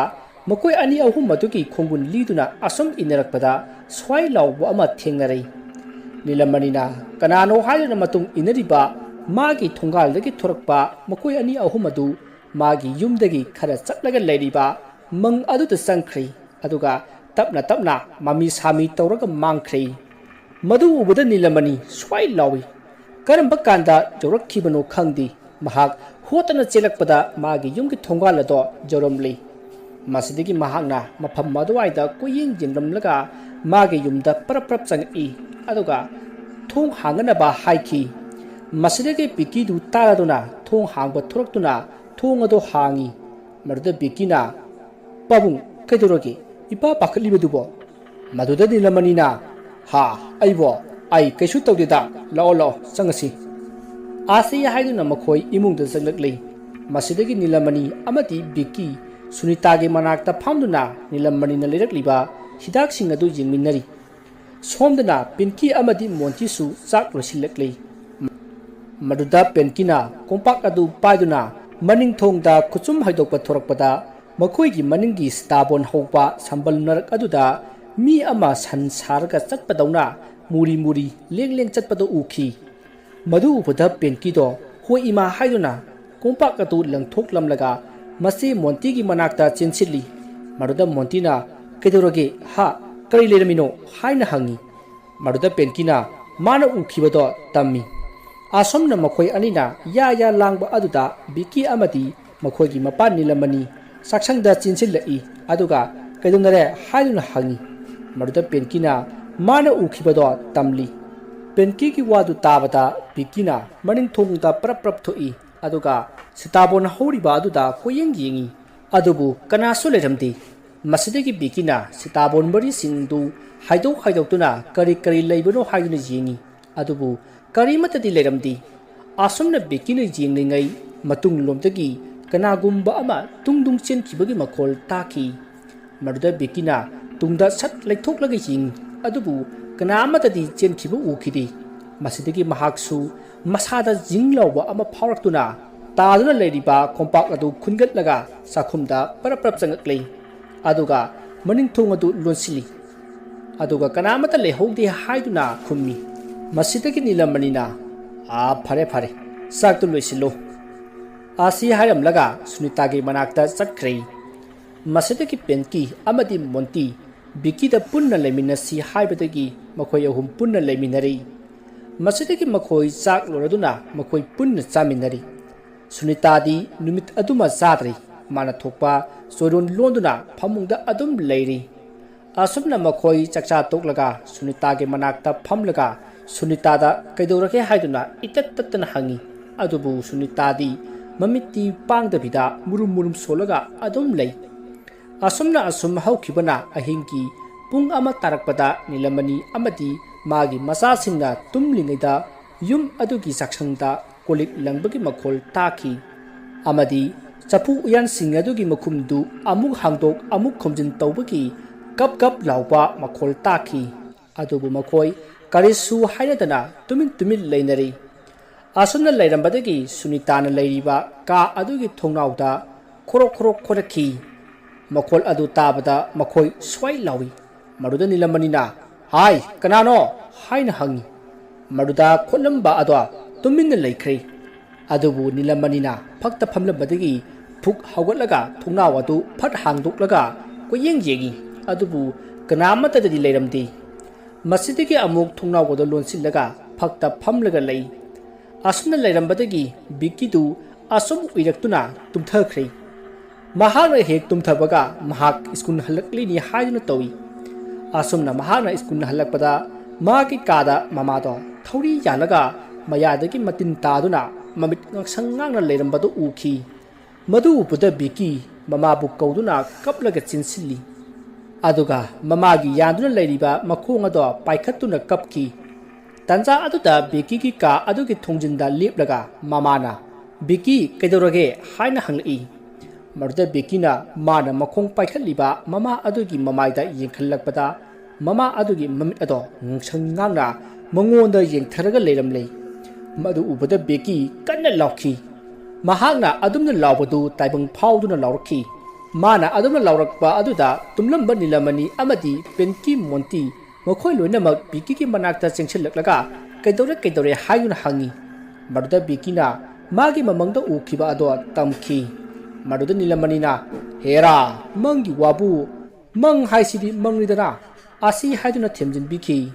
ꯃꯈꯣꯏ 2-3 ꯑꯗꯨꯒꯤ ꯈꯣꯡꯒꯨꯟ ꯂꯤꯗꯨꯅ ꯑꯁꯨꯝ ꯏꯟꯅꯔꯛꯄꯗ ꯁ꯭ꯋꯥꯏ ꯂꯥꯎꯕ ꯑꯃ ꯊꯦꯡꯅꯔꯩ ꯅꯤꯂꯃꯅꯤꯅ ꯀꯅꯥꯅꯣ ꯍꯥꯏꯗꯨꯅ ꯃꯇꯨꯡ ꯏꯟꯅꯔꯤꯕ ꯃꯥꯒꯤ ꯊꯣꯡꯒꯥꯜꯗꯒꯤ ꯊꯣꯔꯛꯄ ꯃꯈꯣꯏ 2-3 ꯑꯗꯨ ꯃꯥꯒꯤ ꯌꯨꯝꯗꯒꯤ ꯈꯔ ꯆꯠꯂꯒ ꯂꯩꯔꯤꯕ mang aduda sangkhri aduga tapna tapna mami sami tawraga mangkhri madu ubada Nilamani swai lawi karamba kanda jorakhibano khangdi mahak hotana chelakpada magi yumgi thongala do joromli masidigi mahakna mafam maduaida kuying jingramlaga magi yumda paraprap changi aduga thong hangana ba haiki masidigi piki du taraduna thong hangba thoraktuna thong ado hangi maruda bikina pabung kedorogi ipa pakhlibedubo maduda Nilamani na ha aibo ai kaisu tawdida lao lao changasi Asiya haiduna makhoi imungda janglakli masidagi Nilamani amati Biki Sunitagi manakta phamduna Nilamani na leirakliba hidak sing adu jingminari somdana Pinki amati Monty su chak rosilakli maduda Penkina kompak adu paiduna maning thongda khuchum haidokpa thorakpada makhoigi maningi stabon hokpa sambal narak aduda mi ama san sarga chatpadawna muri muri lengleng chatpado ukhi madu ubada Penki do hoi ima haiduna kompak atu langthok lamlaga masi Monty gi manakta chinsilli maruda Monty na kedorage ha kari leramino haina hangi maruda Penki na mana ukhibado tammi asomna makhoi anina ya langba aduda Biki amati makhoi gi mapan Nilamani saksangda chinsilli aduga kedunare haiduna hangi maruda Penki na mana ukhibado tamli Penki ki wadu tabata Bikina maning thongda prap thoi aduga sitabon horiba aduda koyeng yengi adubu kanasu leramdi masidegi Bikina sitabon bari singdu haidok tuna kari leibano haiduna yengi adubu kari matadi leramdi asomna Bikina jenglingai matung lomdagi kanagumba ama tungdung chenkibagi makhol taki maruda Bikina tungda sat leithoklaga ying adubu kana amatadi chenkhibu ukhidi masidagi mahaksu masada jinglawba ama phawraktuna taduna leiriba kompak adu khungatlaga sakhumda paraprap changaklei aduga maning thong adu lonsili aduga kana amata lehogdi haiduna khummi masidagi Nilamani na phare saktu loisilo asi haramlaga Sunitagi manakta chakrei masidagi Penki amadi Monty Biki da punna leminasi haibadagi makhoi ahum punna leminari masidagi makhoi chak loraduna makhoi punna chaminari Sunitadi numit aduma zadri mana thokpa soron londuna phamungda adum leiri asumna makhoi chakcha toklaga Sunitagi manakta phamlaga Sunitada kaidorake haiduna itattatna hangi adubu Sunitadi mamiti pangdabida murum solaga adum lei asumna asum haukibana ahingi pung ama tarakpada Nilamani amati magi masasingna tumlingaida yum adugi saksangda kolik langbagi makhol taki amadi chapu uyan sing adugi makhumdu amuk hangdok amuk khomjin tawbagi kap lawpa makhol taki adubu makhoi karisu hainadana tumin leinari asumna leirambadagi Sunitana leiriba ka adugi thongnauda khorok khorakhi makhol adu tabada makhoi swai lawi maruda Nilamani na hai kanano haina hangi maruda khonamba adwa tuminna leikhre adubu Nilamani na phakta phamlabadagi phuk hawgatlaga thongnaw adu phat hangdoklaga koyeng yengi adubu kanamata dadi leiramdi masidigi amuk thongnaw godo lonsillaga phakta phamlaga lei asumna leirambadagi Biki du asum uiraktuna tumthakhre mahakna hek tumthabaga mahak skun halakli ni haiduna tawi asumna mahakna skun halakpada maki kada mamado thauri yalaga mayadagi matin taduna mamit ngaksangangna leirambadu ukhi madu upuda Biki mamabu kauduna kaplaga chinsilli aduga mamagi yanduna leiriba makhong ado paikhatuna kapki tanja aduda Biki ki ka adugi thongjinda leplaga mamana Biki kedorage haina hangli maruda Bikina mana makhong paikhatliba mama adugi mamaida yengkhallakpada mama adugi mamit ado ngangsangangna mangonda yengtharaga leiramlei madu ubada Biki kanna lawki mahakna adumna lawbadu taibang phawduna lawrakhi mana adumna lawrakpa aduda tumlamba Nilamani amadi Penki Monty makhoi loinamak Biki ki manakta chengsillaklaga kaidore hayuna hangi maruda Bikina magi mamangda ukhiba ado tamki Maruda Nilamanina, Hera, Mangi Wabu, Mang High City Mangridana, Asi Haduna Timjin Biki.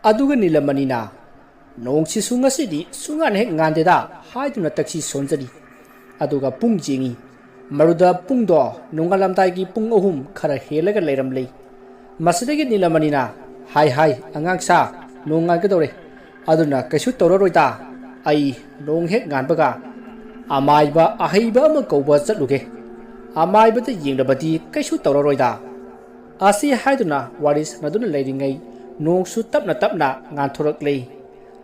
Aduga Nilamanina, Nong Chisunga City, Sungan Hek Nandeda, Haduna Taxi Sonzari, Aduga Pung Jingi, Maruda Pungdo, Nungalam Taigi Pung Ohum, Kara Helaga Leramley. Masidagi Nilamanina, Hai, Angangsa, Nungagadore, Aduna Kashu Tororoita, Ai, Nong Hek Ganbaga, Amaiba, Ahaiba Makoba Zatluke, Amaiba the Yingabati, Kashu Tororoida. Asi Haiduna, what is Naduna Lading, Nong Su Tapna, Nantorakle.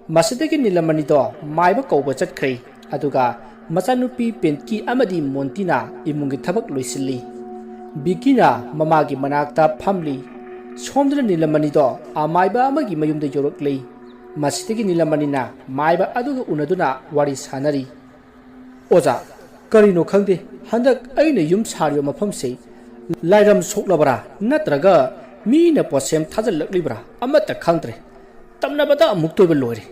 Masidagi Nilamanido, Maiba Koba Zatkre, Aduga, Masanupi Penki Amadi Montina, Imungitabak Luisili. Bikina, Mamagi Manakta Pamli. Somdra Nilamanido, Amaiba Amagi Mayum de Yorokle, Masitiki Nilamanina, Maiba Aduga Unaduna, what is Hanari. Oza, Karino Kandi, Handak Aina Yum Sario Mapamse, Liram Soklabra, Natraga, Mina Posem Tazal Libra, Amata country, Tamnabata Muktobalori.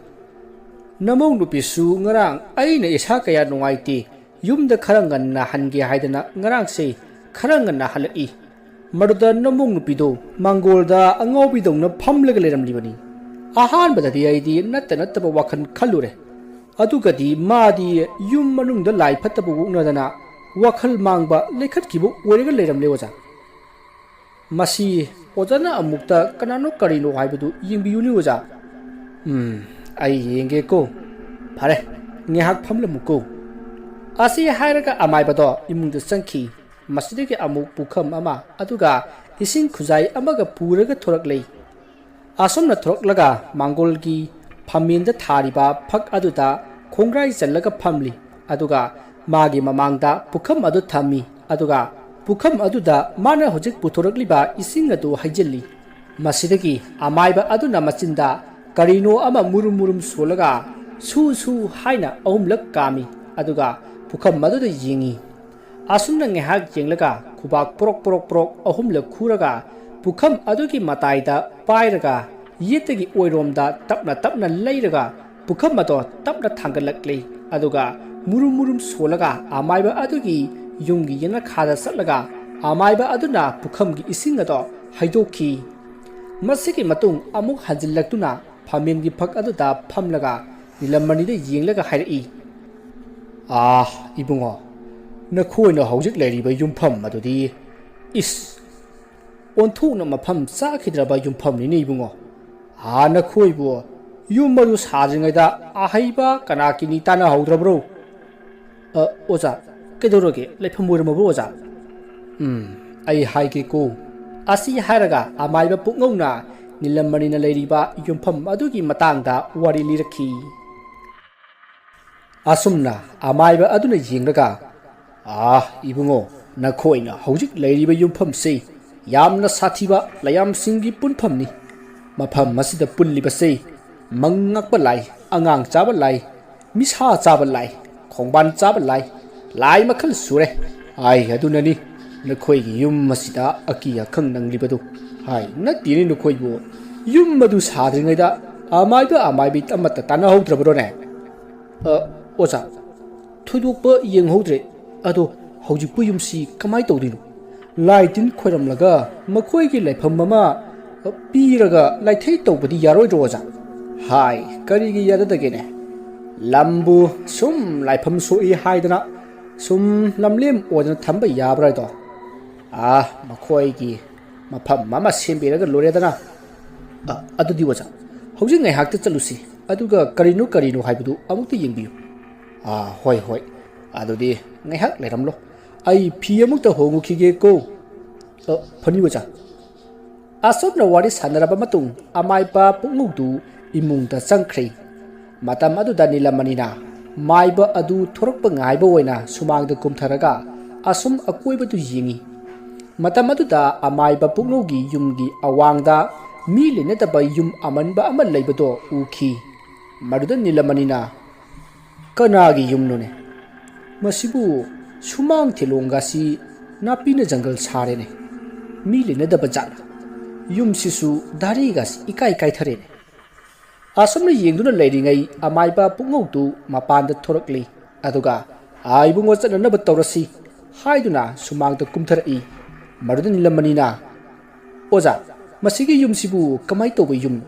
Namong Lupisu, Narang, Aina Ishakaya no IT, Yum the Karangan na Hangi Haidana, Narang say, Karangan na Halai. Maruda Namung Pido, Mangolda, Angobidong na Pamlegalam Libani. Ahan but the idea not the Natabawakan Kalure. Adugadi, Madi, Yum Manung the Lai Patabu Nadana, Wakal Mangba, Lekat Kibu, wherever Ledam Leoza. Masi, Ozana Amukta, Kanano Karino Haibu, Yimbi Uniuza. I yengeko. Pare, Nihak Pamlamuko. Asi Hairaga Amaibado, Imun the Sanki. Masidiki Amuk Pukam Ama, Aduga, Isin Kuzai Amaga Puraga Torakle. Asomna Troklaga, Mangolgi, Pamin the Tariba, Pak Aduda, Kongrai Zalaga Pamli, Aduga, Magi Mamangda, Pukam Adu Tami, Aduga, Pukam Aduda, Mana Hojik Putorakliba, Isingadu Hajili. Masidiki, Amaiba Aduna Masinda, Karino Ama Murum Solaga, Su Haina, Omlak Kami, Aduga, Pukam Madu the Yingi. Asumna ngehak jenglaga kubak prok ahumla khuraga pukham adugi mataida pairaga yetagi oiromda tapna leiraga pukham ado tapna thangalakle aduga murum solaga amaiba adugi yumgi yana khada satlaga amaiba aduna pukhamgi ising ado haidoki masiki matung amuk hajillaktuna phamingi phak aduda phamlaga nilamani de yenglaga hairi ibungo Nakoina Hojik Lady by Yumpum Madudi is on two number pump Sakidra by Yumpum in Ibungo. Nakoibo, Yumarus Hazingada, Ahaiba, Kanaki Tana Hodrabro. Oza, Kedoroge, Lepamuramaboza. I hike go. Asi Haraga, Amaiba Pungona, Nilamarina Lady by Yumpum Adugi Matanga, Wari Liraki. Asumna, Amaiba Aduna Jingaga. Ibungo, Nakoina, Hojik Lady by Yumpum say, Yamna Satiba, Layam Singi Punpumni. Mapam Masida Punliba say, Mangakbalai, Angang Zabalai, Miss Ha Zabalai, Kongban Zabalai, Lai Makal Sure. Adunani, Nakoi Yum Masida, Akia Kangang Libadu. Not dealing the Koibo. Yum Madus Hadringada, Amaiba Amata Tana Hodrabrone. Oza, Tudupa Yang Hodre. Ado, Hojipu Yumsi, Kamaito Dino. Lightin Queramlaga, Makoigi Lepamama, Piraga, like Tato, but the Yaro Rosa. Karigi Yadagene. Lambu, some Lipam so e hidena, some Lamlim or the Tamba Yabrado. Makoigi, Mapam, Mamma Simbi, the Loredana. Adu Diwaza. Housing I hacked to Lucy. Aduga Carino Haibu, Amuti Yimbu. Hoi. Adudi, Nehak Leramlo. I Piamuta Honguki go. Paniwaja. Asopna what is Hanarabamatung, Amaiba Pungudu, Imunta Sankre. Matamadu Danila Manina, Maiba Adu Torpangaiba Wena, Sumang the Kumtaraga, Asum Akuiba to Yingi. Matamaduda, Amaiba Pungogi, Yumgi, Awangda, Mili Neta by Yum Amanba Amal Labado, Uki. Marudan Nilamanina. Kanagi Yumnone. Masibu, Sumang Tilongasi, Napina Jungle Sarene. Mili Neda Bajana. Yum Sisu, Darigas, Ikai Kaitare. Asomna Yinguna Lady, Amaiba Pungotu, Mapanda Torakli, Aduga, ibungo channaba tawrasi haiduna sumangta kumtharai maruda nilamanina oza masigi yumsibu kamai tawba yum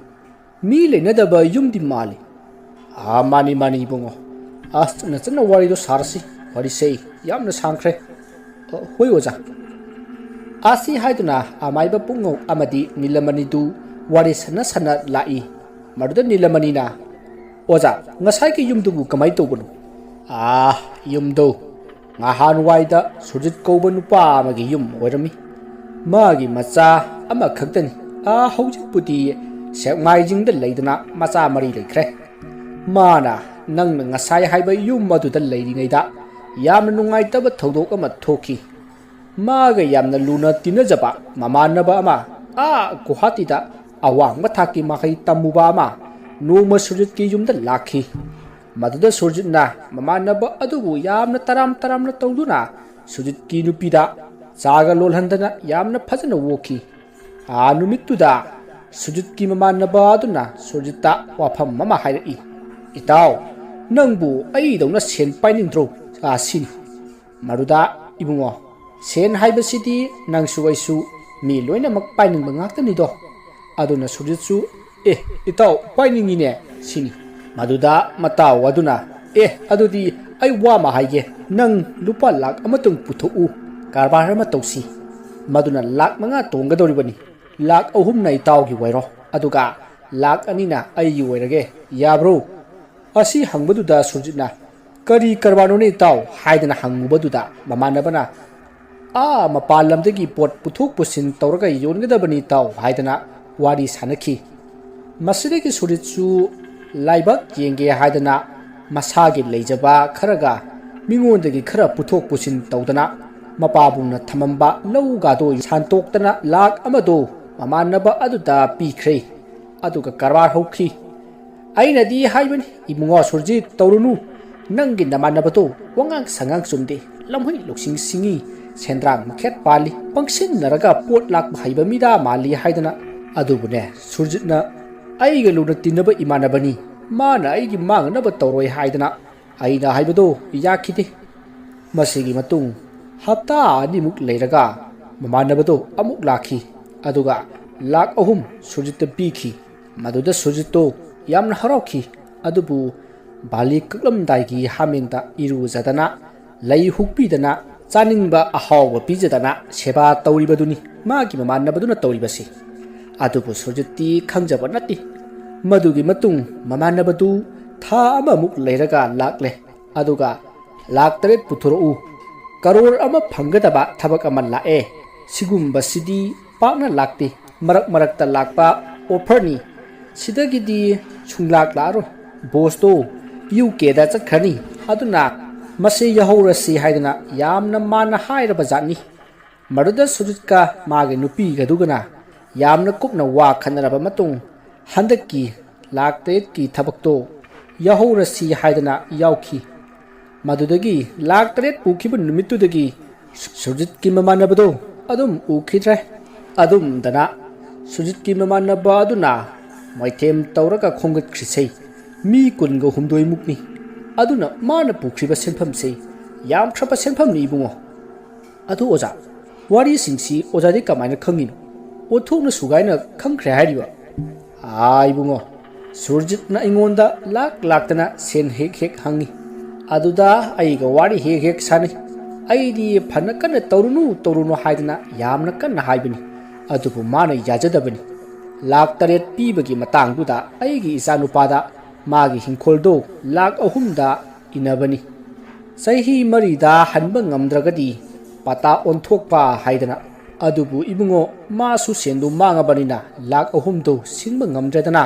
mi leinadaba yumdi mali mani mani ibungo na chana wari do sarsi wari sei yamna sangkhre hoi oza asi haiduna amaiba pungo amadi nilamani du wari sana sana lai maruda nilamanina oza ngasai ki yumdubu kamai tawbanu yumdo ngahan waida surjit kauba nupa amagi yum oirami magi macha ama khaktani hojipudi sekmai jingda leidana macha mari lekhre mana nang ngasai haiba yum madu da leiringaida yamna nungai taba thodok ama thoki maga yamna luna tinajaba mamanaba ama guhati da awang mathaki makai tamuba ama noma surjit ki yumda lakhi maduda surjit na mamanaba adubu yamna taram na tawduna surjit ki nupida chaga lolhandana yamna phajana woki numittuda surjit ki mamanaba aduna surjita wafam mama hairi itaw nangbu ai dawna sen painingdro sini maruda ibungo sen haibasidi nangsu waisu mi loina mak paining bangakta do aduna surjitsu itaw painingine sini maduda mata waduna adudi ai wa ma haige nang lupa lak amatung puthu karbar ma tawsi maduna lak manga tonga doribani lak ahum nai taw gi wairo aduga lak anina ai gi wairage yabro asi hangbaduda surjitna kari karbano ne taw haidana hangbududa mamanabana mapalamdagi pot puthuk pusin tawraga yongadabani taw haidana wari sanaki masidagi surjitsu laibak yenge haidana masagi leijaba kharaga mingondagi khara puthok pusin tawdana mapabungna thamamba lawgado santoktana lak amado mamanaba aduda pikhre aduga karbar hokhi ainadi haibani imungo surjit tawrunu nangi namanabato wangang sangang sumde lamhoi loksing singi sendrang makhet pali pangsin naraga pot lak haiba mida mali haidana adubune surjitna aiga luna tinaba imanabani mana aigi mangnaba tawroi haidana aina haibado yakhide masigi matung hapta animuk leiraga mamanabado amuk lakhi aduga lak ahum surjit bikhi maduda surjito yamna harauki adubu bali kaklam daigi hamengda iru zadana lei hukpidana chaningba ahawba pijadana seba tawribaduni magi mamanabaduna tawribasi adubu surjiti khangjaba nati madugi matung mamanabadu tha amamuk leiraga lakle aduga lak taret puthuru karor ama phangadaba thabak ama lae sigumba sidi pakna lakte marakta lakpa offer ni sidagidi chunglak laro bosto UK da chakhrani aduna mase yahorasi haidana yamna mana hairaba jani maruda surjitka mage nupi gadugana yamna kupna wa khanaraba matung handaki lakte ki thabakto yahorasi haidana yauki madudagi laktaret ukhiba numitudagi surjit ki mamanabado adum ukhidre adum dana surjit ki mamanaba aduna maithem tawraga khongat khrisei mi kunga humdoi mukni aduna mana pukhiba senpham sei yam thrapa senpham ni bungo adu oja wari singsi oja di kamaina khangin othokna sugaina khangkhre hariwa bungo surjit na ingonda laktana sen hek hangi aduda aiga wari hek sani aidi phana kana tawrunu haidana yamna kana haibani adubu mana yajadabani lak taret pibagi matangduda aigi isanupada magi hingkholdo lak ahumda inabani sahi marida hanba ngamdragadi pata onthokpa haidana adubu ibungo masu sendu mangabanina lak ahumdo sinba ngamdradana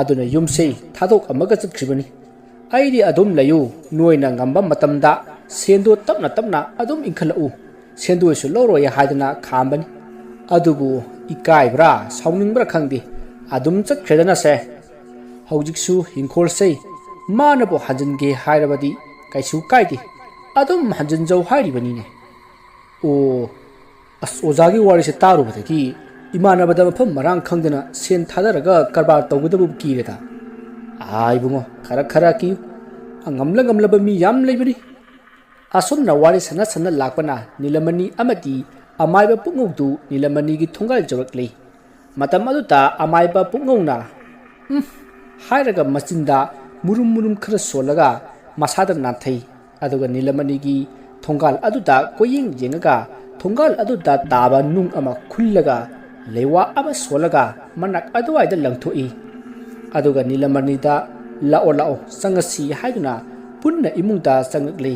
aduna yumsei thadok amaga chakhribani aidi adum layu noina ngamba matamda sendu tapna adum inkhalau sendu su loroy haidana khambani adubu ikaibra sauningbra khangdi adum chakkhredana se hojiksu hingkhol sei manabo hanjinge hairabadi kaisu kaidi adum hanjinjau hairibani ne ozagi wari se taru badaki imanabada mafam marang khangdana sen thadaraga karbar tawgadabu kireda bungo khara ki ngamla mi yam leibani asumna wari sana sana lakpana Nilamani amati amaiba pungaudu Nilamani gi thongal jorakli matam aduta amaiba pungau hairaga machinda murum khara solaga masada nathai aduga Nilamani gi thongal aduta koying jengaga thongal aduta taba nung ama khullaga lewa ama solaga manak aduwaida langthoi aduga Nilamani da lao sangasi haiduna punna imungda sangakli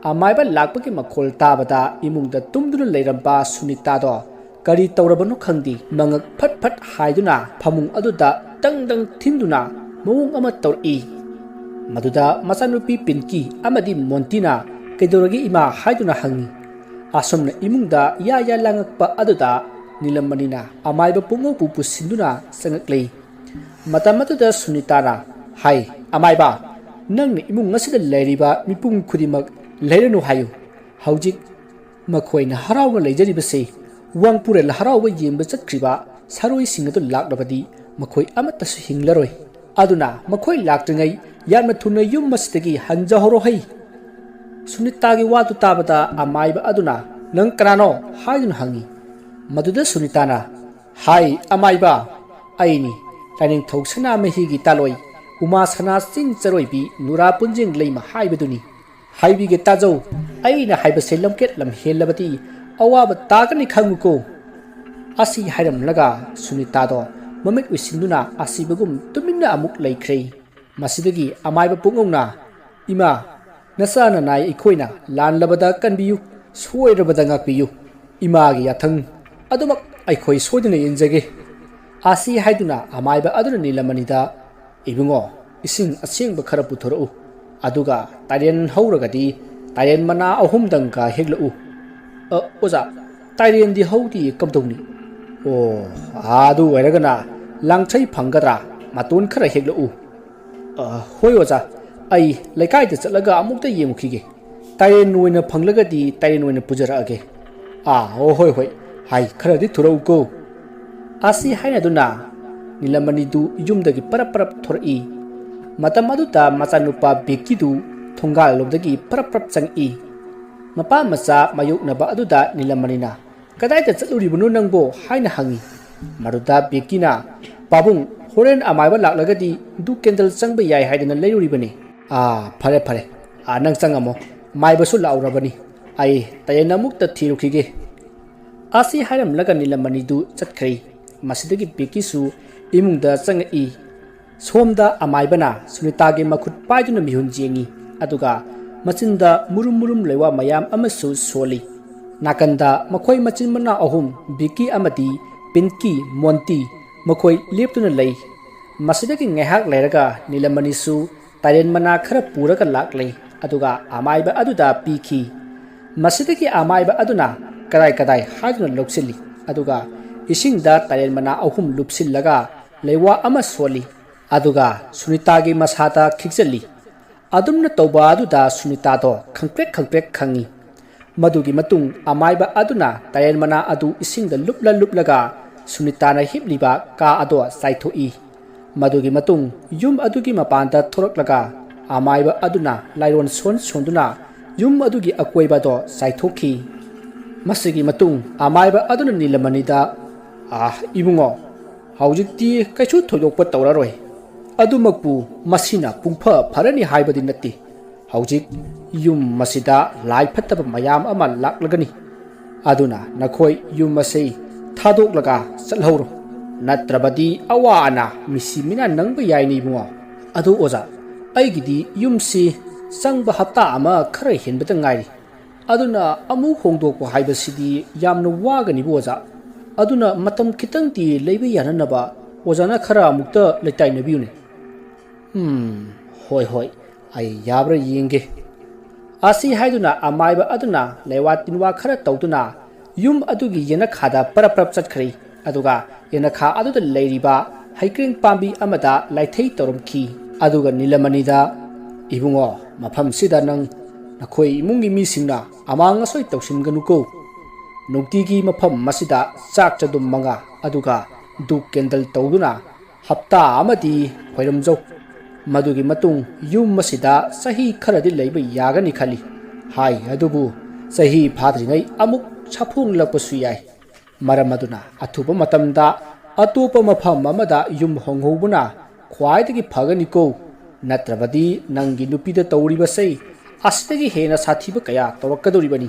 amaiba lakpaki makhol tabada imungda tumduna leiramba Sunita do kari tawrabanu khangdi mangak phat haiduna phamung aduda dang thinduna mawung ama tawri maduda masanupi Pinky amadi Montina kaidoragi ima haiduna hangi asomna imungda ya langakpa aduda Nilamani na amaiba pungau pupusinduna sangakli matamaduda Sunita na hai amaiba nang imung ngasida leiriba mipung khudimak leiranu hayu haujik makhoina harawa leijaribase wangpurel harawa yemba chatkriba saroi singatu laklabadi makhoi amatasu hinglaroi aduna makhoi laktringai yarma thuna yum masdagi hanjahoro hai Sunita gi watu tabata amaiba aduna nang kanano haidun hangi maduda Sunita na hai amaiba aini taining thoksana mehi gi taloi uma sana sing charoibi nura punjing leima haibaduni haibi ge tajau aina haiba selam ket lam helabati awaba tagani khanguko asi hairam laga Sunita do mamik wisinduna asibagum tuminna amuk laikhrei masidagi amaiba pungongna ima nasana nai ikhoina lan labada kanbiyu soirabada ngakbiyu ima gi yathang adumak aikhoi soiduna injage asi haiduna amaiba aduna Nilamani da ibungo ising asengba khara puthorau aduga taren hauragadi taren mana ahumdang ka heglau oza taren di haudi kamdongni o adu wairagana langthai phanggadra matun khara heglau hoi oza ai laikai da chatlaga amukta yemukhige taren noina phanglagadi taren noina pujara age hoi hai khara di thurau ko asi haina duna Nilamani du yumdagi parap thorai matam aduta machanupa Becky du thongal lobdagi parap changi mapa macha mayuknaba aduda Nilamani na kadai ta chaluribunu nangbo haina hangi maruda Becky na pabung horen amaiba laklagadi du candle changba yai haidana leiruribani phare nang changamo maibasu laurabani ai tayena mukta thirukhige asi hairam laga Nilamani du chatkhri masidagi Becky su imungda changi somda amaibana Sunita ge makhut paiduna mihun jengi aduga machinda murum lewa mayam amasu soli nakanda makhoi machin mana ahum Becky amadi Pinky Monty makhoi leptuna lei masidagi ngehak leiraga Nilamani su taren mana khara puraga laklei aduga amaiba aduda pikhi masidagi amaiba aduna kadai haiduna loksili aduga isingda taren mana ahum lupsillaga lewa ama soli aduga Sunita gi masata khikjali adumna toba aduda Sunita do khangprek khangi madugi matung amaiba aduna taren mana adu isingda luplaga Sunita na hibliba ka ado saithoi madugi matung yum adugi mapanta thoroklaga amaiba aduna lairon sonduna yum adugi akoiba do saithokhi masigi matung amaiba aduna Nilamani da ibungo haujikti kaichu thoidokpa tawraroi adumakpu masina pungpha pharani haibadi natti haujik yum masida lai phattaba mayam ama laklagani aduna nakhoi yum masei thadoklaga chalhoro natrabadi awana misimina nangba yaini bungo adu oza aigidi yumsi sangba hapta ama khara henbata ngairi aduna amu hongdokpa haibasidi yamna wagani boza aduna matam kitangti leiba yananaba ozana khara amukta leitainabiyune hoi ai yabra yenge asi haiduna amaiba aduna lewa tinwa khara tawduna yum adugi yena khada parap chatkhri aduga yena kha aduda leiriba haikring pambi amada laithei torumki aduga Nilamani da ibungo mafam sida nang nakhoi imungi mi singna amanga soi tawsinganuko nukti mafam masida chak chadum manga aduga du candle tawduna hapta amadi hoiramjau madugi matung yum masida sahi kharadi leiba yagani khali hai adubu sahi phadringai amuk saphung lakpasu yai maram aduna athupa matamda atopa mafam amada yum honghobuna khwaidagi phagani ko natrabadi nangi nupida tawriba sei asdagi hena sathiba kaya tawakadoribani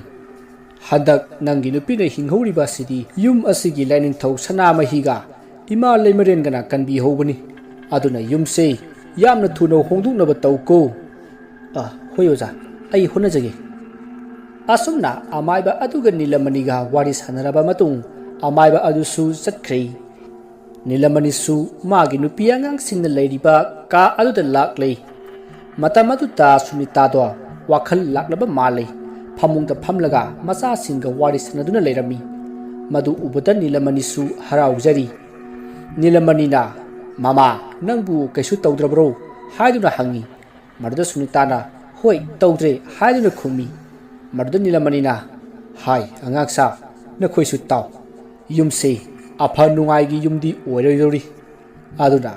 hadak nangi nupina hinghoriba sidi yum asigi lining thau sana mahiga ima leimaren gana kanbi hobani aduna yum sei yamna thuno hongduknaba tawko hoi oja ai honajage asumna amaiba aduga nilamaniga wari sanaraba matung amaiba adusu satkhri nilamani su magi nupi angang singna leiriba ka aduda laklei matam aduta sunita do wakhal laklaba malei phamungda phamlaga macha singa wari sanaduna leirami madu ubada nilamani su haraujari nilamani na mama nangbu kaisu tawdrabro haiduna hangi maruda sunita na hoi tawdre haiduna khumi maruda nilamani na hai angaksa na khoisu taw yumse afa nungai gi yumdi oiroidori aduna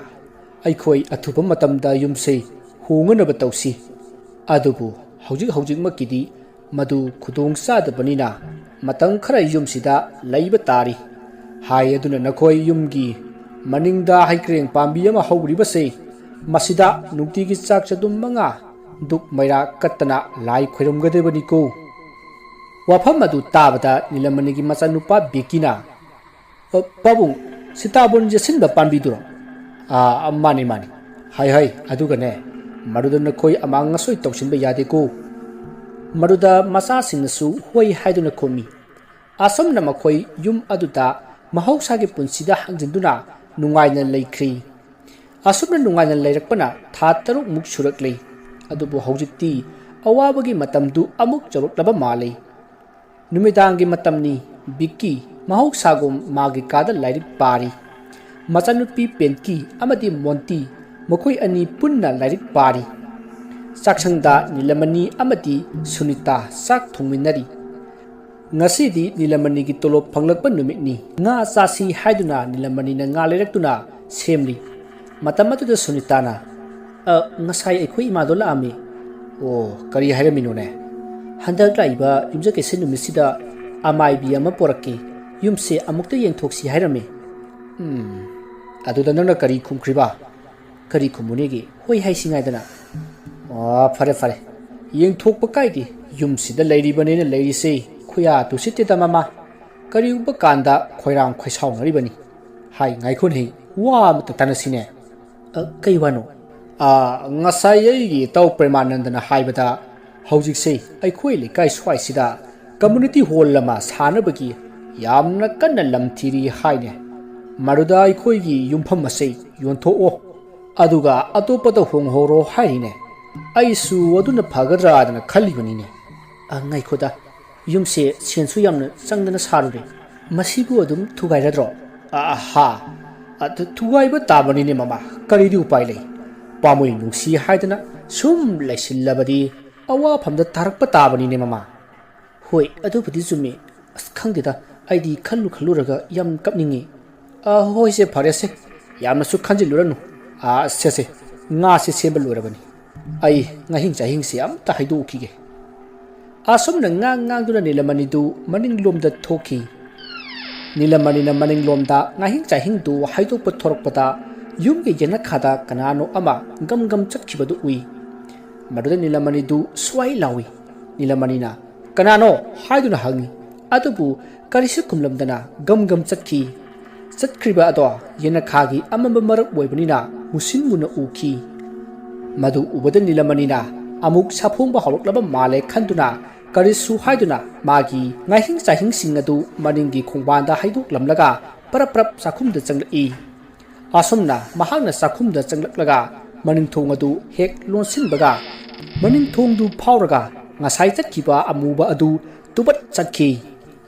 aikhoi athupa matamda yumse hunganaba tawsi adubu hojik makidi madu khudong sadabani matang khara yumsida leiba tari hai aduna nakhoi yumgi maningda haikreng pambi ama hawriba se masida nukti gi chak chadum manga duk maira katana lai khoiramgadebani ko wafam adu tabada nilamani gi machanupa bekina pabung sitabun jesinba panbiduro mani hai adugane maruda nakhoi amang soi tawsinba yade ko maruda masa singsu hoi haiduna khomi asomna makhoi yum aduda mahausagi punsida hangjinduna nungaina leikhri asumna nungaina leirakpana tha taruk muk suraklei adubu hojikti awabagi matamdu amuk chawuklaba malei numidangi matamni biki mahausagum magi kada lairik pari machanupi penki amadi monti makhoi ani punna lairik pari saksangda nilamani amadi sunita sak thungminari ngasidi nilamani gi tolop phanglakpa numitni nga chasi haiduna nilamani na nga leiraktuna semli matamatu da sunita na ngasai aikhoi imadola ami kari hairamino ne handak laiba yumja kese numisida amai bi ama porake yumse amukta yengthoksi hairame aduda nangna kari khumkhriba kari khumunegi hoi haisingai dana fare yengthokpa kaidi yumsida leiribane na leirise khuya tusite da mama kari uba kanda khoirang khoisau naribani hai ngaikhon hei wa mata tanasine kai wano ngasai gi taw premanandana haibada hojikse aikhoi lekai swaisida community hall lama sanabagi yamna kanna lamthiri haine maruda aikhoi gi yumpham masei yontho aduga atopada honghoro haine aisu aduna phagadra adana khalibani ne angai khoda yumse sensu yamna changdana sarure masibu adum thugairadro thugaiba tabani ne mama karidi upai lei pamoi nungsi haidana sum laisillabadi awa phamda tarakpa tabani ne mama hoi adubudi jumi khangdida aidi khallu raga yam kapningi hoi se pharese yamna su khanjiluranu se nga se sembal lorabani ai ngahing chahing se am ta haidu khige asum na ngang duna nilamani du maning lomda thoki nilamani na maning lomda ngahing chahing du haidu pathorok pada yumge jena khada kanano ama gam chakhibadu ui maduda nilamani du swai lawi nilamani na kanano haiduna hangi adubu karisi kumlamdana gam chatkriba ado yena khagi amamba marak boibani musin muna uki madu ubada nilamani na amuk saphungba holoklaba male khanduna karisu haiduna magi ngahing chahing singadu maningi khongbanda haiduk lamlaga parap sakhumda changlai asumna mahangna sakhumda changlaklaga maning thongadu hek lonsinbaga maning thongdu phawraga ngasai chatkiba amuba adu tubat chakhi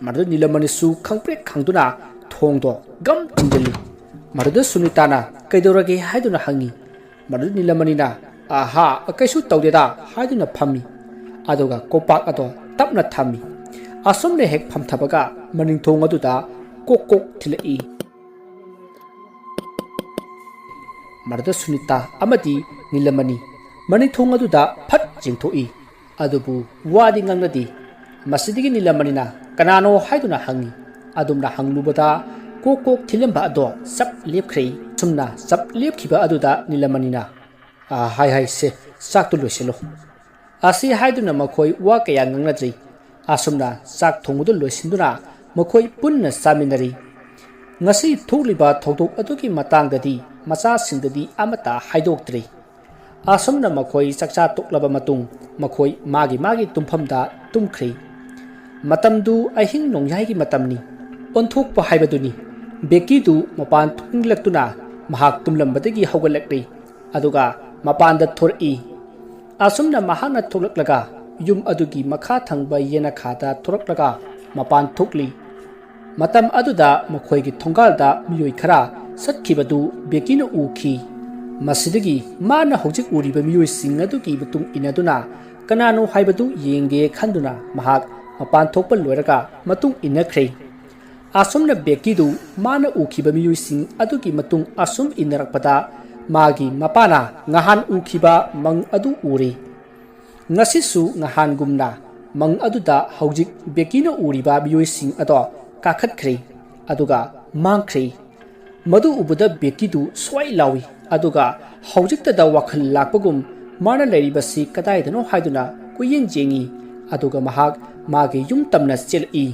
maruda nilamani su khangprek khangduna thongdo gam tinjali maruda sunitana kaidorage haiduna hangi maruda nilamani na kaisu tawdeda haiduna phami adoga kopak ado tapna thami asomne hek phamthabaga maning thong aduda kok thilai maruda sunita amadi nilamani maning thong aduda phat jingthoi ꯑꯗꯨꯕꯨ ꯋꯥꯗꯤ ꯉꯥꯡꯅꯗꯦ ꯃꯁꯤꯗꯒꯤ ꯅꯤꯂꯃꯅꯤꯅ ꯀꯅꯥꯅꯣ ꯍꯥꯏꯗꯨꯅ ꯍꯪꯉꯤ ꯑꯗꯨꯝꯅ ꯍꯪꯂꯨꯕꯗ ꯀꯣꯛ ꯀꯣꯛ ꯊꯤꯜꯂꯝꯕ ꯑꯗꯣ ꯆꯞ ꯂꯦꯞꯈ꯭ꯔꯦ ꯁꯨꯝꯅ ꯆꯞ ꯂꯦꯞꯈꯤꯕ ꯑꯗꯨꯗ ꯅꯤꯂꯃꯅꯤꯅ ꯍꯥꯏ ꯁꯦ ꯆꯥꯛꯇꯨ ꯂꯣꯏꯁꯤꯜꯂꯣ ꯑꯁꯤ ꯍꯥꯏꯗꯨꯅ ꯃꯈꯣꯏ ꯋꯥ ꯀꯌꯥ ꯉꯥꯡꯅꯗ꯭ꯔꯤ ꯑꯁꯨꯝꯅ ꯆꯥꯛ ꯊꯣꯡꯕꯗꯨ ꯂꯣꯏꯁꯤꯟꯗꯨꯅ ꯃꯈꯣꯏ ꯄꯨꯟꯅ ꯆꯥꯃꯤꯟꯅꯔꯤ ngasi thukliba thokdok aduki matangdadi machasingdadi amata haidoktre asumna makhoi chakcha toklaba matung makhoi magi tumphamda tumkhri matamdu ahing nongyai gi matamni onthokpa haibaduni beki du mapan thunglaktuna mahak tumlambadagi haugalakri aduga mapanda thori asumna mahana thoklaklaga yum adugi makha thangba yena khada thoraklaga mapan thukli matam aduda makhoi gi thongalda miyoi khara satkibadu bekina ukhi masidagi mana hojik uriba miyoi sing adugi butung inaduna kanano haibadu yenge khanduna mahak mapan thokpa loiraga matung inakhre asumna bekidu mana ukhiba miyoi sing adugi matung asum inarakpada magi mapana ngahan ukhiba mang adu uri ngasisu ngahan gumna mang aduda hojik bekina uriba miyoi sing ado काखत्ख्रे अदुगा मांख्रे मदु उबुदा बेकिदु स्वai लावी अदुगा हौजिक्तदा वखल लाकपगुम माना लैरिबसी कदाइदनो हाइदुना कुयें जेंगी अदुगा महाग मागे yum तमना चेलई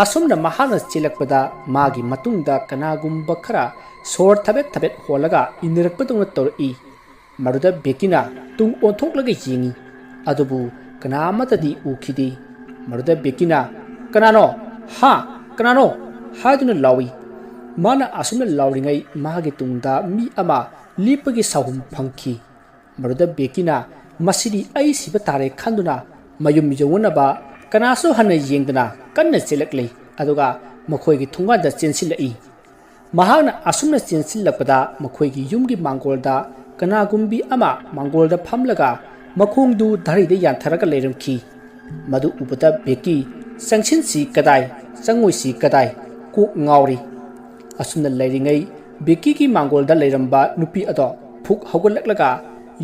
असुमना महाना चेलकपदा मागी मतुंगदा कनागुम बखरा सोर थबेत होलगा इनरकपदुंग तोरई मरुदा बेकिना तुंग ओंथोकलगा येंगी अदुबु कनामतदी उखिदि Maroda बेकिना कनानो ha kanano haiduna lawi mana asumna lawringai magi tungda mi ama lipagi sahum phangki maruda bekina masidi ai siba tare khanduna mayum jawuna ba kanaso hana yengdana kanna chelaklei aduga makhoi gi thunga da chensilai mahana asumna chensilakpada makhoi gi yumgi mangolda kana gumbi ama mangolda phamlaga makhongdu dhari de yantharaga leiramki madu ubada beki sanchin si kadai changoi si kadai ku ngauri asumna leiringai beki ki mangol da leiramba nupi ado phuk hogolaklaga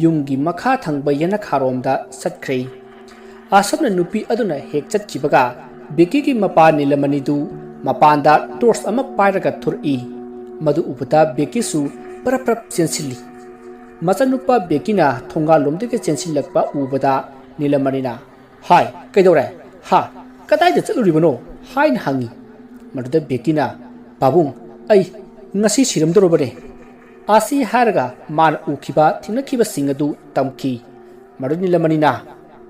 yumgi makha thangba yana kharomda satkrei asumna nupi aduna hek chatkibaga beki ki mapa nilamani du mapanda torch ama pairaga thuri madu ubuta beki su prap chensili machanupa bekina thonga lomdike chensilakpa ubada nilamanina hai kaidore ha kadai da chaluribano hain hangi maduda bekina babung ai ngasi siram dorobare asi harga man ukhiba thingnakiba singadu tamki maduni lamanina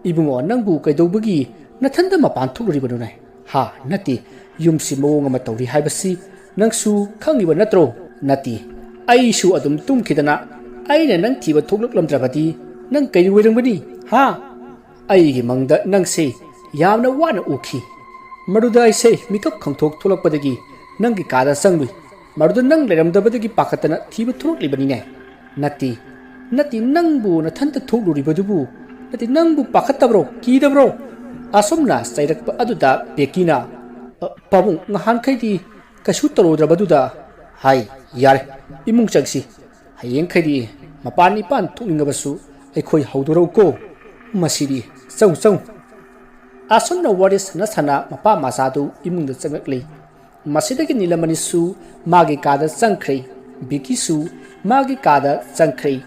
ibungo nangbu kaidobagi nathanda mapan thuluribano nai ha nati yumsi mawong ama tawri haibasi nangsu khangiba natro nati ai su adum tumkhidana aina nang thiba thoklaklamdrabadi nang kai wirungbani ha ai gi mangda nangse yamna wana ukhi maruda aise mikap khangthok tholakpadagi nangi kada sanglui maruda nang leramdabadagi pakatana thiba throklibani ne nati nangbu na thanta thokluribadubu nati nangbu pakattabro kidabro asomna sairakpa aduda bekina pabung ngahan khaidi kasu torodrabaduda hai yare imung changsi hayeng khaidi mapani pan thukningabasu aikhoi haudoro ko masidi chau asumna waris nasana mapa masadu imungda changakli masidagi nilamani su magi kada changkhri biki su magi kada changkhri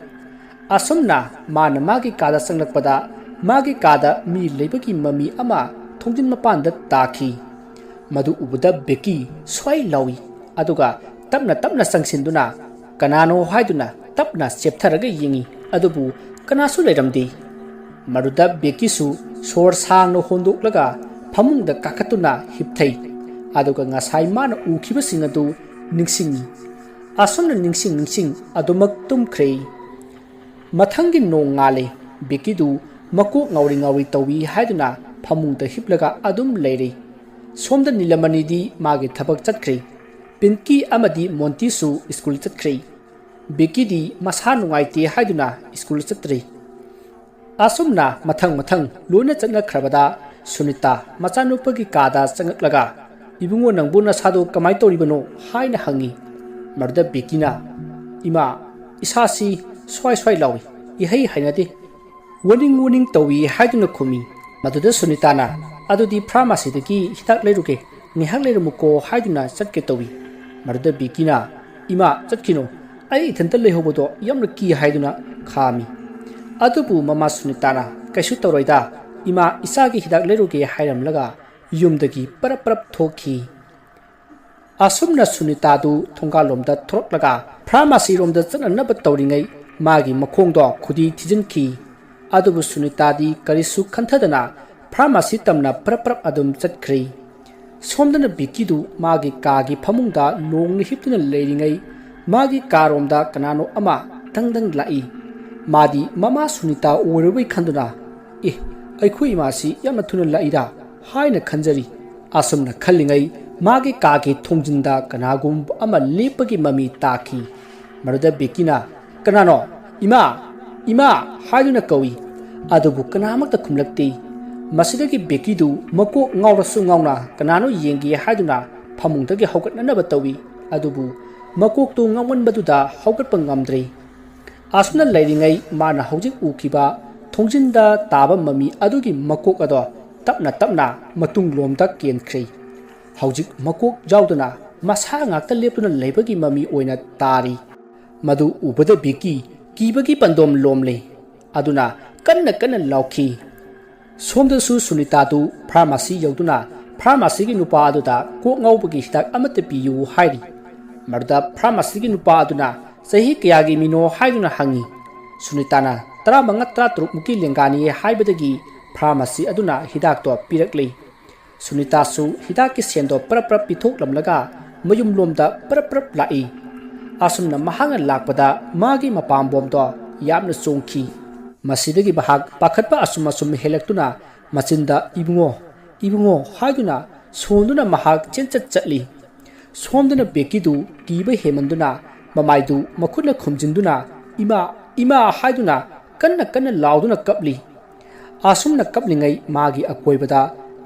asumna mana magi kada changlakpada magi kada mi leibagi mami ama thongjin mapanda takhi madu ubuda beki swai lawi aduga tapna sangsinduna kanano haiduna tapna cheptharaga yingi adubu kanasu leiramdi maruda bekisu sor sang no hondoklaga phamungda kakatuna hipthai aduga ngasai mana ukhiba singadu ningsingi asumna ningsing adumak tumkhrei mathangi no ngale bekidu mako ngauri tawi haiduna phamungda hiplaga adum leiri somda nilamani di magi thabak chatkrei pinki amadi monti su school chatkrei bekidi masa nungaite haiduna school chatri asumna mathang luna changna khrabada sunita machanupagi kada changaklaga ibungo nangbuna sado kamai toribano haina hangi marda bekina ima isasi swai lawi ihei hainati warning tawi haiduna khumi maduda sunitana adudi pharmacy dagi hitak leruke ngihak lerumuko haiduna chatke tawi maduda bikina ima chatkino ai ithanta lehobodo yamna ki haiduna khami adubu mama sunitana kaisu toroida ima isagi hidak leruke hairamlaga yumdagi parap thoki asumna sunitadu thongalomda throklaga pharmacy romda chananaba tawringai magi makhongdo khudi thijinki adubu sunitadi karisu khanthadana pharmacy tamna parap adum chatkhri somdana bikidu magi kagi phamungda longni hiptuna leiringai magi karomda kanano ama tangdang lai madi mama sunita orubai khanduna aikhoi masi yamna thuna laida haina khanjari asumna khallingai magi kagi thongjinda kanagum ama lepagi mami taki maruda bikina kanano ima haiduna kawi adubu kanamakta khumlakti masidagi bekidu mako ngawrasu ngawna kanano yengi haiduna phamungdagi haugatnanaba tawi adubu makok tu ngawan baduda haugatpa ngamdri asuna leiringai mana hojik ukiba thongjinda taba mami adugi makok ado tapna matung lomda kenkhri hojik makok jauduna masa ngakta leptuna leibagi mami oina tari madu ubada biki kibagi pandom lomle aduna kanna lauki somdasu sunitadu pharmacy yauduna pharmacy gi nupa aduda ko ngaubagi hidak amata piyu hairi marda pharmacy gi nupa aduna sahi kayagi mino haiduna hangi sunitana tara manga tra truk muki lengani haibadagi pharmacy aduna hidak to pirakli sunita su hidak ki sendo prap pithok lamlaga mayum lomda prap lai asumna mahanga lakpada magi mapam bomdo yamna chongki masidagi bahag pakhatpa asum helektuna machinda ibungo haiduna sonduna mahag chenchat chatli somduna bekidu kiba hemanduna mamaidu makhutna khumjinduna ima haiduna kanna lauduna kapli asumna kaplingai magi akoibada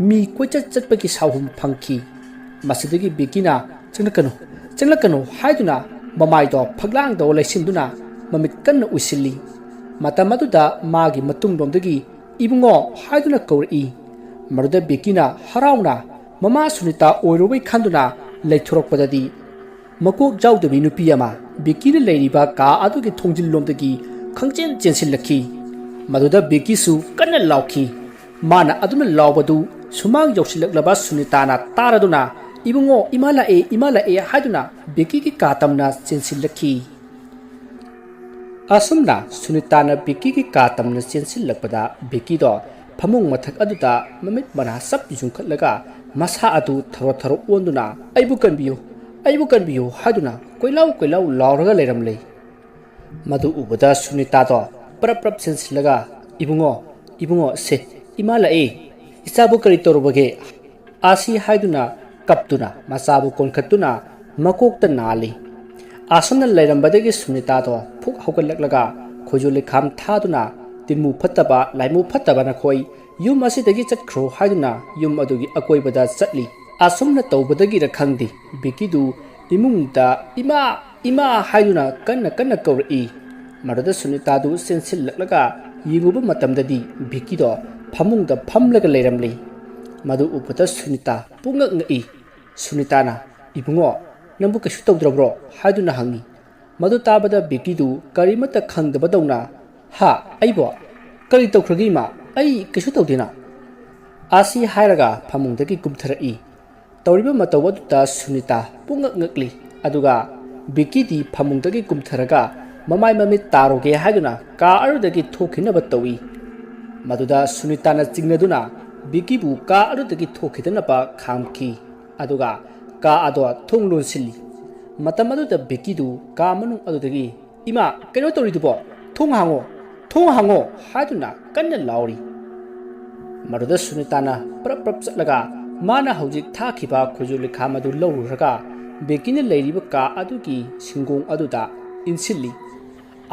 mi koichat chatpaki sahum phangki masidagi bekina changlakano haiduna mamaido phaglang do laisinduna mamit kanna usilli matamaduda magi matungdomdagi ibungo haiduna kauri maruda bekina harauna mama sunita oirobai khanduna leithorokpadadi makok jawdabi nupiyama bekina leiriba ka adugi thongjillomdagi khangchen chensilakhi maduda bekisu kanna lauki mana aduna lawbadu sumang yausilaklaba sunitana taraduna ibungo imala e haiduna beki ki katamna chensilakhi asumna sunitana beki ki katamna chensilakpada beki do phamung mathak aduda mamit bana sap jungkhatlaga masa adu tharo onduna aibu kanbiyo haiduna koilau lawraga leiramle madu ubada sunita do prap chensilaga ibungo se imala e isabu kari torubage asi haiduna kaptuna masabu konkhatuna makokta nali asumna leirambadagi sunita do phuk haugallaklaga khojuli kham thaduna tinmu phattaba laimu phattaba na khoi yum asidagi chatkhro haiduna yum adugi akoibada chatli asumna tawbadagi rakhangdi bikidu imungda ima haiduna kanna kauri maruda sunita du sensil laklaga yinguba matamdadi bikido phamungda phamlaga leiramli madu upata sunita punga ngai sunitana ibungo nambu kashu tawdrabro haiduna hangi madu tabada bikidu karimata khangdabadawna ha aibo kari tawkhragi ma ai kashu tawdina asi hairaga phamungdagi kumtharai tawriba matawaduta sunita punga ngakli aduga bikidi phamungdagi kumtharaga mamai mamit taroge haiduna ka arudagi thokhinaba tawi maduda sunitana chingnaduna bikibu ka arudagi thokhidanaba khamki aduga ka ado thonglon silli matamaduda bikidu ka manung adudagi ima keno toridubo thong hango haiduna kanna lauri maduda sunitana prap chatlaga mana hojik thakhiba khujuli khamadu lawruraga bekina leiriba ka adugi singong aduda insilli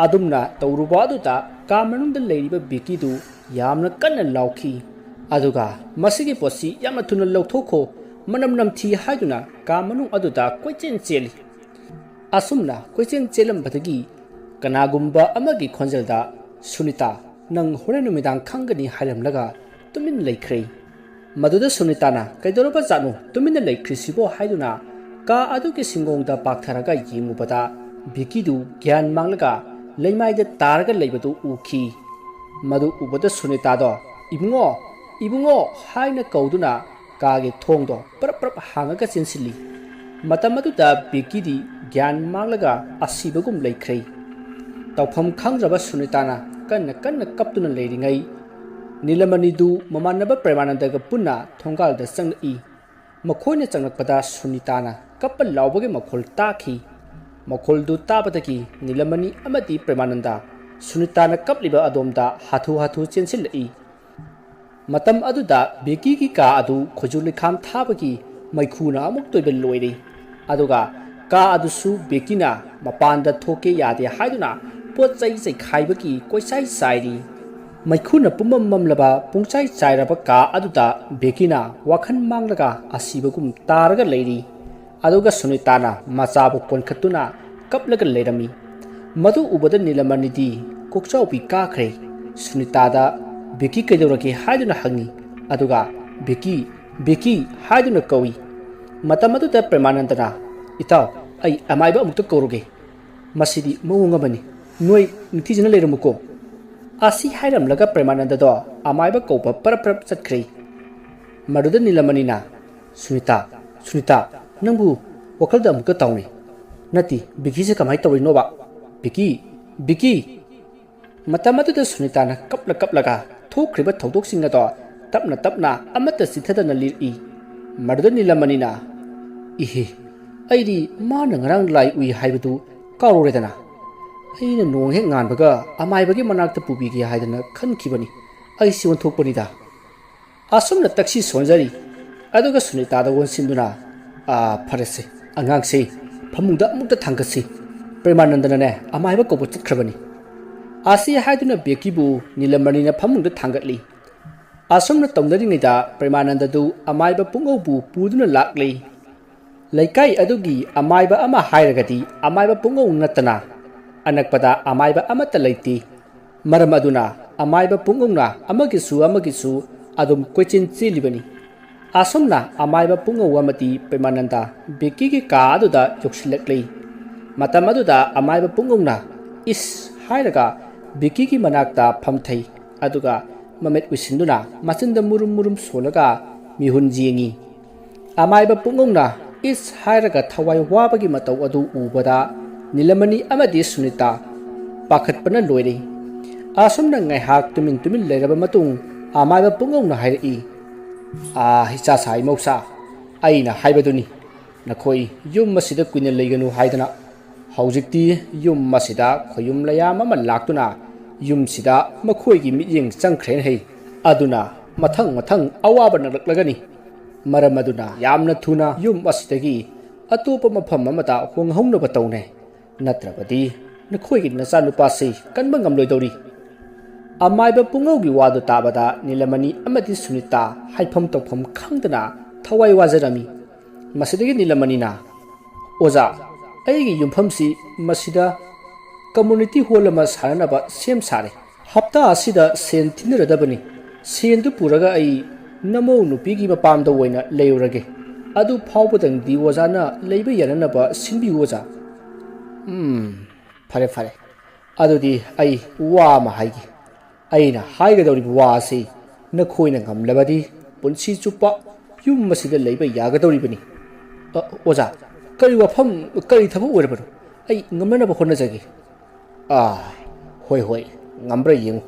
adumna tawruba aduda ka manungda leiriba bekidu yamna kanna lauki aduga masigi posi yamna thuna lawthokho manam namthi haiduna ka manung aduda koichen cheli asumna koichen chelam badagi kanagumba amagi khonjalda sunita nang horen numidang khangani hairamlaga tumin leikhre maduda sunitana kaidoroba janu tumin leikhri sibo haiduna ka aduki singongda paktharaga yimubada bikidu gyan manglaga leimaida targa leibadu ukhi madu ubada sunita do ibungo haina kauduna kage thongdo prap hangaga chinsili matamaduda bikidi gyan manglaga asibagum leikhre tawpham khangraba sunitana kanna kaptuna leiringai nilamanidu mamanaba premanandaga punna thongalda changi makhoina changnakpada sunitana kappa laubage makhol takhi makhol du tabadagi nilamani amadi premananda sunitana kapliba adomda hathu chensilai matam aduda beki ki ka adu khojulikham thabagi maikhuna amuk toibe loire aduga ka adusu bekina mapanda thoke yade haiduna pot chai khaibagi koisai sairi maikhuna pumam mamlaba pungchai chairaba ka aduda bekina wakhan manglaga asibagum taraga leiri aduga sunitana machabu konkhatuna kaplaga leirami madu ubada nilamanidi kokchaupi ka khre sunitada beki kaidorake haiduna hangi aduga beki haiduna kawi matamadu ta premanandana itaw ai amaiba amukta koroge masidi mawungabani noi nitijana leiramuko asi hairamlaga premananda do amaiba kopa parap chatkre maduda nilamanina sunita nangbu wakalda amukta tawni nati biki se kamai tawino ba biki matamadu da sunitana kaplaga thokriba thodoksinga do tapna amata sithadana liri maduda nilamanina ihe aidi mana ngarang lai ui haibadu karoredana aina nong hek nganbaga amaibagi manakta pubigi haidana khankibani ai siwon thokpanida asumna taksi sonjari aduga sunita da wonsinduna farese angangse phamungda amukta thangkasi premanandana ne amaiba kobo chitkrabani asi haiduna bekibu nilamanina phamungda thangatli asumna tongdaringaida premananda du amaiba pungobu puduna lakli laikai adugi amaiba ama hairagadi amaiba pungou natana anakpada amaiba amata laiti maram aduna amaiba pungongna amagisu adum kwechin chilibani asumna amaiba pungou amati premananda beki ki ka aduda yoksilakli matam aduda amaiba pungongna is hairaga beki ki manakta phamthai aduga mamet wisinduna machinda murum solaga mihun jingi amaiba pungongna is hairaga thawai wabagi matau adu ubada nilamani amadi sunita pakhatpana loire asumna ngai hak tumin leiraba matung amaiba pungongna hairi hicha sai mausa aina haibaduni nakhoi yum masida kuine leiganu haidana haujikti yum masida khoyum layam ama laktuna yum sida makhoi gi miyeng changkhren hei aduna mathang awaba nalaklagani maram aduna yamna thuna yum asidagi atopa mafam amata honghongna batawne natrabadi nakhoi gi nacha nupa se kanba ngamloidori amaiba pungaugi wadu tabada nilamani amadi sunita haifam tawpham khangdana thawai wajarami masidagi nilamanina oza aigi yumphamsi masida community hall ama saranaba sem sare hapta asida sen thinradabani sen du puraga ai namo nupigi mapamda woina leurage adu phawbadang di wajana leiba yananaba sinbi woja fare adudi ai wa ma haigi aina haigadori wasi nakhoina ngamlabadi punsi chupa yum masida leiba yagadori bani oja kari wafam kari thabu oirabaro ai ngamnaba honajagi hoi ngambra yengu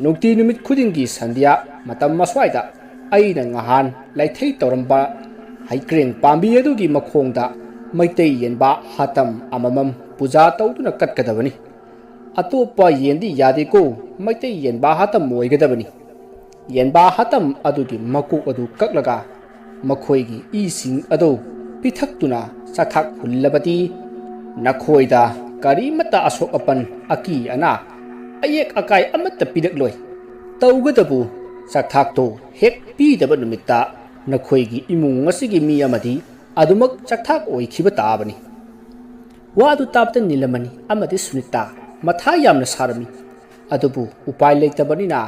nukti numit khudingi sandia matam maswaida aina ngahan laithei toramba haikreng pambi adugi makhongda maitei yenba hatam amamam puja tawduna katkadabani atopa yendi yade ko maitei yenba hatam moigadabani yenba hatam adugi maku adu kaklaga makhoigi ising ado pithaktuna sathak hullabati nakhoida karimata asok apan aki ana ayek akai amata pidakloi tawgadabu sathak to hek pidaba numitta nakhoigi imung ngasigi mi amadi adumak sathak oikhiba tabani wa adu tapta nilamani amadi sunita matha yamna sarami ꯑꯗꯨꯕꯨ ꯎꯄꯥꯏ ꯂꯩꯇꯕꯅꯤꯅ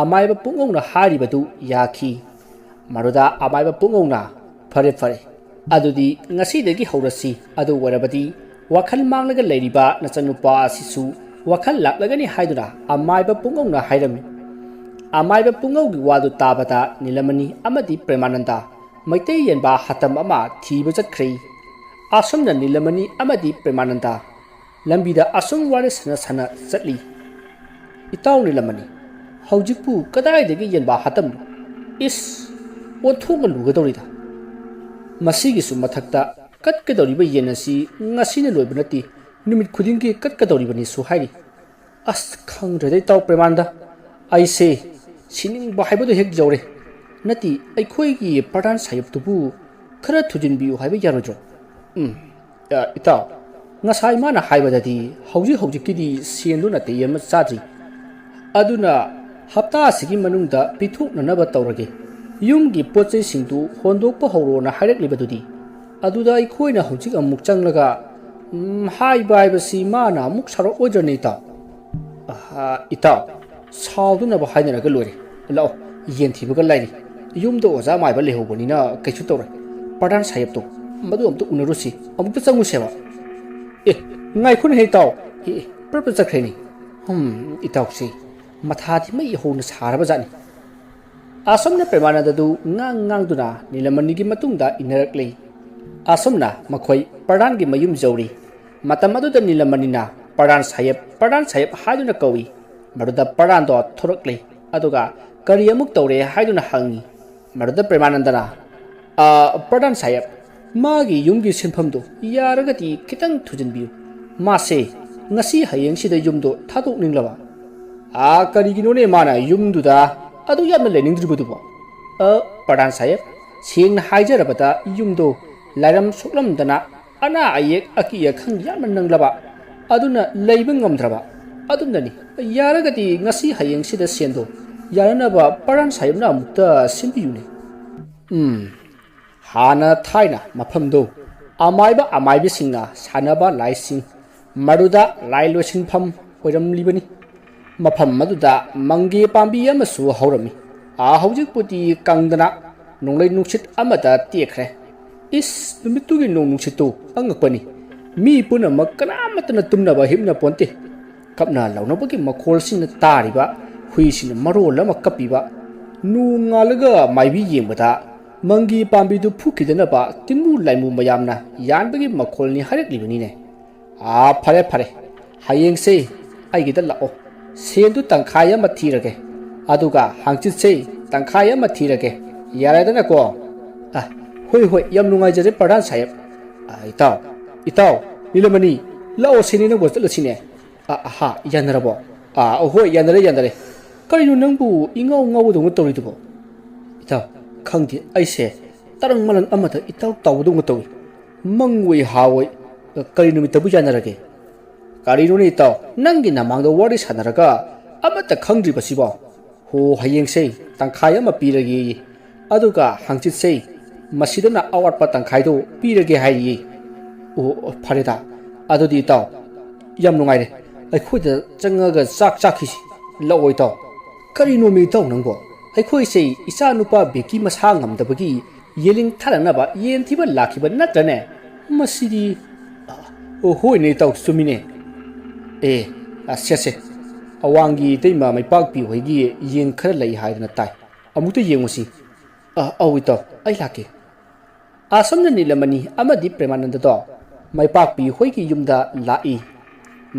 ꯑꯃꯥꯏꯕ ꯄꯨꯡꯉꯧꯅ ꯍꯥꯏꯔꯤꯕꯗꯨ ꯌꯥꯈꯤ ꯃꯗꯨꯗ ꯑꯃꯥꯏꯕ ꯄꯨꯡꯉꯧꯅ ꯐꯔꯦ ꯐꯔꯦ ꯑꯗꯨꯗꯤ ꯉꯁꯤꯗꯒꯤ ꯍꯧꯔꯁꯤ ꯑꯗꯨ ꯑꯣꯏꯔꯕꯗꯤ ꯋꯥꯈꯜ ꯃꯥꯡꯂꯒ ꯂꯩꯔꯤꯕ ꯅꯆꯟꯅꯨꯄꯥ ꯑꯁꯤꯁꯨ ꯋꯥꯈꯜ ꯂꯥꯛꯂꯒꯅꯤ ꯍꯥꯏꯗꯨꯅ ꯑꯃꯥꯏꯕ ꯄꯨꯡꯉꯧꯅ ꯍꯥꯏꯔꯝꯃꯤ ꯑꯃꯥꯏꯕ ꯄꯨꯡꯉꯧꯒꯤ ꯋꯥꯗꯨ ꯇꯥꯕꯗ ꯅꯤꯂꯃꯅꯤ ꯑꯃꯗꯤ ꯄ꯭ꯔꯦꯃꯥꯅꯟꯗ ꯃꯩꯇꯩ ꯌꯦꯟꯕꯥ ꯍꯥꯇꯝ ꯑꯃ ꯊꯤꯕ ꯆꯠꯈ꯭ꯔꯦ ꯑꯁꯨꯝꯅ ꯅꯤꯂꯃꯅꯤ ꯑꯃꯗꯤ ꯄ꯭ꯔꯦꯃꯥꯅꯟꯗ ꯂꯝꯕꯤꯗ ꯑꯁꯨꯝ ꯋꯥꯔꯤ ꯁꯥꯟꯅ ꯁꯥꯟꯅ ꯆꯠꯂꯤ ꯏꯇꯥꯎ ꯅꯤꯂꯃꯅꯤ ꯍꯧꯖꯤꯛꯄꯨ ꯀꯗꯥꯏꯗꯒꯤ ꯌꯦꯟꯕꯥ ꯍꯥꯇꯝꯅꯣ ꯏꯁ ꯑꯣꯟꯊꯣꯛꯅ ꯂꯨꯒꯗꯧꯔꯤꯗ ꯃꯁꯤꯒꯤꯁꯨ ꯃꯊꯛꯇ ꯀꯠꯀꯗꯧꯔꯤꯕ ꯌꯦꯟ ꯑꯁꯤ ꯉꯁꯤꯅ ꯂꯣꯏꯕ ꯅꯠꯇꯦ ꯅꯨꯃꯤꯠ ꯈꯨꯗꯤꯡꯒꯤ ꯀꯠꯀꯗꯧꯔꯤꯕꯅꯤꯁꯨ ꯍꯥꯏꯔꯤ ꯑꯁ ꯈꯪꯗ꯭ꯔꯦꯗ ꯏꯇꯥꯎ ꯄ꯭ꯔꯦꯃꯥꯅꯟꯗ ꯑꯩꯁꯦ ꯁꯤꯅꯤꯡꯕ ꯍꯥꯏꯕꯗꯨ ꯍꯦꯛ ꯌꯧꯔꯦ ꯅꯠꯇꯦ ꯑꯩꯈꯣꯏꯒꯤ ꯄ꯭ꯔꯙꯥꯟ ꯁꯥꯍꯦꯕꯇꯨꯕꯨ ꯈꯔ ꯊꯨꯖꯤꯟꯕꯤꯌꯨ ꯍꯥꯏꯕ ꯌꯥꯔꯣꯏꯗ꯭ꯔꯣ ꯏꯇꯥꯎ ꯉꯁꯥꯏ ꯃꯥꯅ ꯍꯥꯏꯕꯗꯗꯤ ꯍꯧꯖꯤꯛꯀꯤꯗꯤ ꯁꯦꯟꯗꯨ ꯅꯥꯇꯩ ꯑꯃ ꯆꯥꯗ꯭ꯔꯤ ꯑꯗꯨꯅ ꯍꯞꯇꯥ ꯑꯁꯤꯒꯤ ꯃꯅꯨꯡꯗ ꯄꯤꯊꯣꯛꯅꯅꯕ ꯇꯧꯔꯒꯦ ꯌꯨꯝꯒꯤ ꯄꯣꯠ ꯆꯩꯁꯤꯡꯗꯨ ꯍꯣꯟꯗꯣꯛꯄ ꯍꯧꯔꯣꯅ ꯍꯥꯏꯔꯛꯂꯤꯕꯗꯨꯗꯤ ꯑꯗꯨꯗ ꯑꯩꯈꯣꯏꯅ ꯍꯧꯖꯤꯛ ꯑꯃꯨꯛ ꯆꯪꯂꯒ ꯍꯥꯏꯕꯁꯤ ꯃꯥꯅ ꯑꯃꯨꯛ ꯁꯥꯎꯔꯛꯑꯣꯏꯗ꯭ꯔꯅꯦ ꯏꯇꯥꯎ ꯏꯇꯥꯎ ꯁꯥꯎꯗꯅꯕ ꯍꯥꯏꯅꯔꯒ ꯂꯣꯏꯔꯦ ꯂꯥꯛꯑꯣ ꯌꯦꯟ ꯊꯤꯕꯒ ꯂꯥꯏꯔꯤ ꯌꯨꯝꯗ ꯑꯣꯖꯥ ꯃꯥꯏꯕ ꯂꯩꯍꯧꯕꯅꯤꯅ ꯀꯩꯁꯨ ꯇꯧꯔꯣꯏ ꯄ꯭ꯔꯙꯥꯟ ꯁꯥꯍꯦꯕꯇꯣ ꯃꯗꯨ ꯑꯝꯇ ꯎꯅꯔꯨꯁꯤ ꯑꯃꯨꯛꯇ ꯆꯪꯉꯨꯁꯦꯕ ꯉꯥꯏꯈꯣꯅꯦ ꯏꯇꯥꯎ ꯄꯨꯂꯞ ꯆꯠꯈ꯭ꯔꯦꯅꯤ ꯏꯇꯥꯎꯁꯤ ꯃꯊꯥꯗꯤ ꯃꯩ ꯍꯧꯅ ꯁꯥꯔꯕꯖꯥꯠꯅꯤ ꯑꯁꯨꯝꯅ ꯄ꯭ꯔꯦꯃꯥꯅꯟꯗꯗꯨ ꯉꯥꯡꯗꯨꯅ ꯅꯤꯂꯃꯅꯤꯒꯤ ꯃꯇꯨꯡꯗ ꯏꯟꯅꯔꯛꯂꯤ ꯑꯁꯨꯝꯅ ꯃꯈꯣꯏ ꯄ꯭ꯔꯙꯥꯟꯒꯤ ꯃꯌꯨꯝ ꯌꯧꯔꯤ ꯃꯇꯝ ꯑꯗꯨꯗ ꯅꯤꯂꯃꯅꯤꯅ ꯄ꯭ꯔꯙꯥꯟ ꯁꯥꯍꯦꯕ ꯍꯥꯏꯗꯨꯅ ꯀꯧꯏ ꯃꯗꯨꯗ ꯄ꯭ꯔꯙꯥꯟꯗꯣ ꯊꯣꯔꯛꯂꯤ ꯑꯗꯨꯒ ꯀꯔꯤ ꯑꯃꯨꯛ ꯇꯧꯔꯦ ꯍꯥꯏꯗꯨꯅ ꯍꯪꯉꯤ ꯃꯗꯨꯗ ꯄ꯭ꯔꯦꯃꯥꯅꯟꯗꯅ ꯄ꯭ꯔꯙꯥꯟ ꯁꯥꯍꯦꯕ ꯃꯥꯒꯤ ꯌꯨꯝꯒꯤ ꯁꯤꯟꯐꯝꯗꯣ ꯌꯥꯔꯒꯗꯤ ꯈꯤꯇꯪ ꯊꯨꯖꯤꯟꯕꯤꯌꯨ ꯃꯥꯁꯦ ꯉꯁꯤ ꯍꯌꯦꯡꯁꯤꯗ ꯌꯨꯝꯗꯣ ꯊꯥꯗꯣꯛꯅꯤꯡꯂꯕ ꯀꯔꯤꯒꯤꯅꯣꯅꯦ ꯃꯥꯅ ꯌꯨꯝꯗꯨꯗ ꯑꯗꯨ ꯌꯥꯝꯅ ꯂꯩꯅꯤꯡꯗ꯭ꯔꯤꯕꯗꯨꯕꯣ ꯄ꯭ꯔꯙꯥꯟ ꯁꯥꯍꯦꯕ ꯁꯦꯡꯅ ꯍꯥꯏꯖꯔꯕꯗ ꯌꯨꯝꯗꯣ ꯂꯥꯏꯔꯝ ꯁꯣꯛꯂꯝꯗꯅ ꯑꯅꯥ ꯑꯌꯦꯛ ꯑꯀꯤ ꯑꯈꯪ ꯌꯥꯝꯅ ꯅꯪꯂꯕ ꯑꯗꯨꯅ ꯂꯩꯕ ꯉꯝꯗ꯭ꯔꯕ ꯑꯗꯨꯅꯅꯤ ꯌꯥꯔꯒꯗꯤ ꯉꯁꯤ ꯍꯌꯦꯡꯁꯤꯗ ꯁꯦꯟꯗꯣ ꯌꯥꯅꯅꯕ ꯄ꯭ꯔꯙꯥꯟ ꯁꯥꯍꯦꯕꯅ ꯑꯃꯨꯛꯇ ꯁꯤꯟꯕꯤꯌꯨꯅꯦ ꯍꯥꯟꯅ ꯊꯥꯏꯅ ꯃꯐꯝꯗꯣ ꯑꯃꯥꯏꯕꯁꯤꯡꯅ ꯁꯥꯟꯅꯕ ꯂꯥꯏꯁꯤꯡ ꯃꯗꯨꯗ ꯂꯥꯏ ꯂꯣꯏꯁꯤꯟꯐꯝ ꯑꯣꯏꯔꯝꯂꯤꯕꯅꯤ ꯃꯐꯝ ꯑꯗꯨꯗ ꯃꯪꯒꯦ ꯄꯥꯝꯕꯤ ꯑꯃꯁꯨ ꯍꯧꯔꯝꯃꯤ ꯍꯧꯖꯤꯛꯄꯨꯗꯤ ꯀꯪꯗꯅ ꯅꯣꯡꯂꯩ ꯅꯨꯡꯁꯤꯠ ꯑꯃꯗ ꯇꯦꯛꯈ꯭ꯔꯦ ꯏꯁ ꯅꯨꯃꯤꯠꯇꯨꯒꯤ ꯅꯣꯡ ꯅꯨꯡꯁꯤꯠꯇꯨ ꯑꯉꯛꯄꯅꯤ ꯃꯤ ꯄꯨꯝꯅꯃꯛ ꯀꯅꯥꯃꯠꯇꯅ ꯇꯨꯝꯅꯕ ꯍꯤꯞꯅ ꯄꯣꯟꯇꯦ ꯀꯞꯅ ꯂꯥꯎꯅꯕꯒꯤ ꯃꯈꯣꯜꯁꯤꯅ ꯇꯥꯔꯤꯕ ꯍꯨꯏꯁꯤꯅ ꯃꯔꯣꯜ ꯑꯃ ꯀꯞꯄꯤꯕ ꯅꯣꯡ ꯉꯥꯜꯂꯒ ꯃꯥꯏꯕꯤ ꯌꯦꯡꯕꯗ ꯃꯪꯒꯤ ꯄꯥꯝꯕꯤꯗꯨ ꯐꯨꯈꯤꯗꯅꯕ ꯇꯤꯟꯃꯨ ꯂꯥꯏꯃꯨ ꯃꯌꯥꯝꯅ ꯌꯥꯟꯕꯒꯤ ꯃꯈꯣꯜꯅꯤ ꯍꯥꯏꯔꯛꯂꯤꯕꯅꯤꯅꯦ ꯐꯔꯦ ꯐꯔꯦ ꯍꯌꯦꯡꯁꯦ ꯑꯩꯒꯤꯗ ꯂꯥꯛꯑꯣ ꯁꯦꯟꯗꯨ ꯇꯪꯈꯥꯏ ꯑꯃ ꯊꯤꯔꯒꯦ ꯑꯗꯨꯒ ꯍꯥꯡꯆꯤꯠꯁꯦ ꯇꯪꯈꯥꯏ ꯑꯃ ꯊꯤꯔꯒꯦ ꯌꯥꯔꯦꯗꯅꯀꯣ ꯍꯣꯏ ꯌꯥꯝ ꯅꯨꯡꯉꯥꯏꯖꯔꯦ ꯄ꯭ꯔꯙꯥꯟ ꯁꯥꯍꯦꯕ ꯏꯇꯥꯎ ꯅꯤꯂꯃꯅꯤ ꯂꯥꯛꯑꯣ ꯁꯤꯅꯦ ꯅꯪꯕꯨ ꯆꯠꯂꯁꯤꯅꯦ ꯌꯥꯅꯔꯕꯣ ꯍꯣꯏ ꯌꯥꯅꯔꯦ ꯀꯔꯤꯅꯣ ꯅꯪꯕꯨ ꯏꯉꯥꯎ ꯉꯥꯎꯕꯗꯧꯅ ꯇꯧꯔꯤꯗꯨꯕꯣ ꯏꯇꯥꯎ ꯈꯪꯗꯦ ꯑꯩꯁꯦ ꯇꯔꯪ ꯃꯂꯪ ꯑꯃꯗ ꯏꯇꯥꯎ ꯇꯥꯎꯕꯗꯧꯅ ꯇꯧꯏ ꯃꯪꯑꯣꯏ ꯍꯥꯋꯣꯏ ꯀꯔꯤ ꯅꯨꯃꯤꯠꯇꯕꯨ ꯌꯥꯅꯔꯒꯦ ꯀꯔꯤꯅꯣꯅꯦ ꯏꯇꯥꯎ ꯅꯪꯒꯤ ꯅꯃꯥꯡꯗ ꯋꯥꯔꯤ ꯁꯥꯟꯅꯔꯒ ꯑꯃꯠꯇ ꯈꯪꯗ꯭ꯔꯤꯕꯁꯤꯕꯣ ꯍꯌꯦꯡꯁꯦ ꯇꯪꯈꯥꯏ ꯑꯃ ꯄꯤꯔꯒꯦ ꯑꯗꯨꯒ ꯍꯥꯡꯆꯤꯠꯁꯦ ꯃꯁꯤꯗꯅ ꯑꯋꯥꯠꯄ ꯇꯪꯈꯥꯏꯗꯣ ꯄꯤꯔꯒꯦ ꯍꯥꯏꯔꯤꯌꯦ ꯐꯔꯦꯗ ꯑꯗꯨꯗꯤ ꯏꯇꯥꯎ ꯌꯥꯝ ꯅꯨꯡꯉꯥꯏꯔꯦ ꯑꯩꯈꯣꯏꯗ ꯆꯪꯉꯒ ꯆꯥꯛ ꯆꯥꯈꯤꯁꯤ ꯂꯥꯛꯑꯣ ꯏꯇꯥꯎ ꯀꯔꯤꯅꯣꯃꯤ ꯏꯇꯥꯎ ꯅꯪꯕꯣ ꯑꯩꯈꯣꯏꯁꯦ ꯏꯆꯥ ꯅꯨꯄꯥ ꯕꯦꯀꯤ ꯃꯁꯥ ꯉꯝꯗꯕꯒꯤ ꯌꯦꯂꯤꯡ ꯊꯥꯔꯛꯅꯕ ꯌꯦꯟ ꯊꯤꯕ ꯂꯥꯛꯈꯤꯕ ꯅꯠꯇ꯭ꯔꯅꯦ ꯃꯁꯤꯗꯤ ꯍꯣꯏꯅꯦ ꯏꯇꯥꯎ ꯆꯨꯝꯃꯤꯅꯦ ꯁꯦ ꯑꯋꯥꯡꯒꯤ ꯏꯇꯩꯃ ꯃꯩꯄꯥꯛꯄꯤ ꯍꯣꯏꯒꯤ ꯌꯦꯟ ꯈꯔ ꯂꯩ ꯍꯥꯏꯗꯅ ꯇꯥꯏ ꯑꯃꯨꯛꯇ ꯌꯦꯡꯉꯨꯁꯤ ꯏꯇꯥꯎ ꯑꯩ ꯂꯥꯛꯀꯦ ꯑꯁꯨꯝꯅ ꯅꯤꯂꯃꯅꯤ ꯑꯃꯗꯤ ꯄ꯭ꯔꯦꯃꯥꯅꯟꯗꯗꯣ ꯃꯩꯄꯥꯛꯄꯤ ꯍꯣꯏꯒꯤ ꯌꯨꯝꯗ ꯂꯥꯛꯏ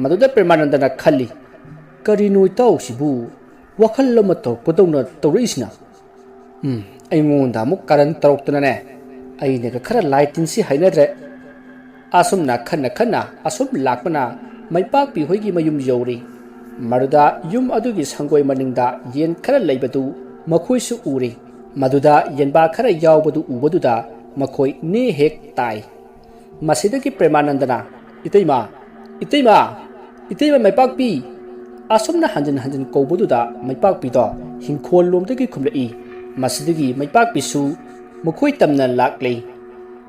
ꯃꯗꯨꯗ ꯄ꯭ꯔꯦꯃꯥꯅꯟꯗꯅ ꯈꯜꯂꯤ ꯀꯔꯤꯅꯣ ꯏꯇꯥꯎꯁꯤꯕꯨ ꯋꯥꯈꯜ ꯑꯃ ꯇꯧꯔꯛꯄꯗꯧꯅ ꯇꯧꯔꯛꯏꯁꯤꯅ ꯑꯩꯉꯣꯟꯗ ꯑꯃꯨꯛ ꯀꯔꯟ ꯇꯧꯔꯛꯇꯅꯅꯦ ꯑꯩꯅꯒ ꯈꯔ ꯂꯥꯏ ꯇꯤꯟꯁꯤ ꯍꯩꯅꯗ꯭ꯔꯦ ꯑꯁꯨꯝꯅ ꯈꯟꯅ ꯑꯁꯨꯝ ꯂꯥꯛꯄꯅ ꯃꯩꯄꯥꯛꯄꯤ ꯍꯣꯏꯒꯤ ꯃꯌꯨꯝ ꯌꯧꯔꯤ ꯃꯗꯨꯗ ꯌꯨꯝ ꯑꯗꯨꯒꯤ ꯁꯪꯒꯣꯏ ꯃꯅꯤꯡꯗ ꯌꯦꯟ ꯈꯔ ꯂꯩꯕꯗꯨ ꯃꯈꯣꯏꯁꯨ ꯎꯔꯤ ꯃꯗꯨꯗ ꯌꯦꯟꯕꯥ ꯈꯔ ꯌꯥꯎꯕꯗꯨ ꯎꯕꯗꯨꯗ ꯃꯈꯣꯏ ꯅꯦ ꯍꯦꯛ ꯇꯥꯏ ꯃꯁꯤꯗꯒꯤ ꯄ꯭ꯔꯦꯃꯥꯅꯟꯗꯅ ꯏꯇꯩꯃ ꯃꯩꯄꯥꯛꯄꯤ ꯑꯁꯨꯝꯅ ꯍꯟꯖꯤꯟ ꯀꯧꯕꯗꯨꯗ ꯃꯩꯄꯥꯛꯄꯤꯗꯣ ꯍꯤꯡꯈꯣꯜ ꯂꯣꯝꯗꯒꯤ ꯈꯨꯝꯂꯛꯏ ꯃꯁꯤꯗꯒꯤ ꯃꯩꯄꯥꯛꯄꯤꯁꯨ ꯃꯈꯣꯏ ꯇꯝꯅ ꯂꯥꯛꯂꯤ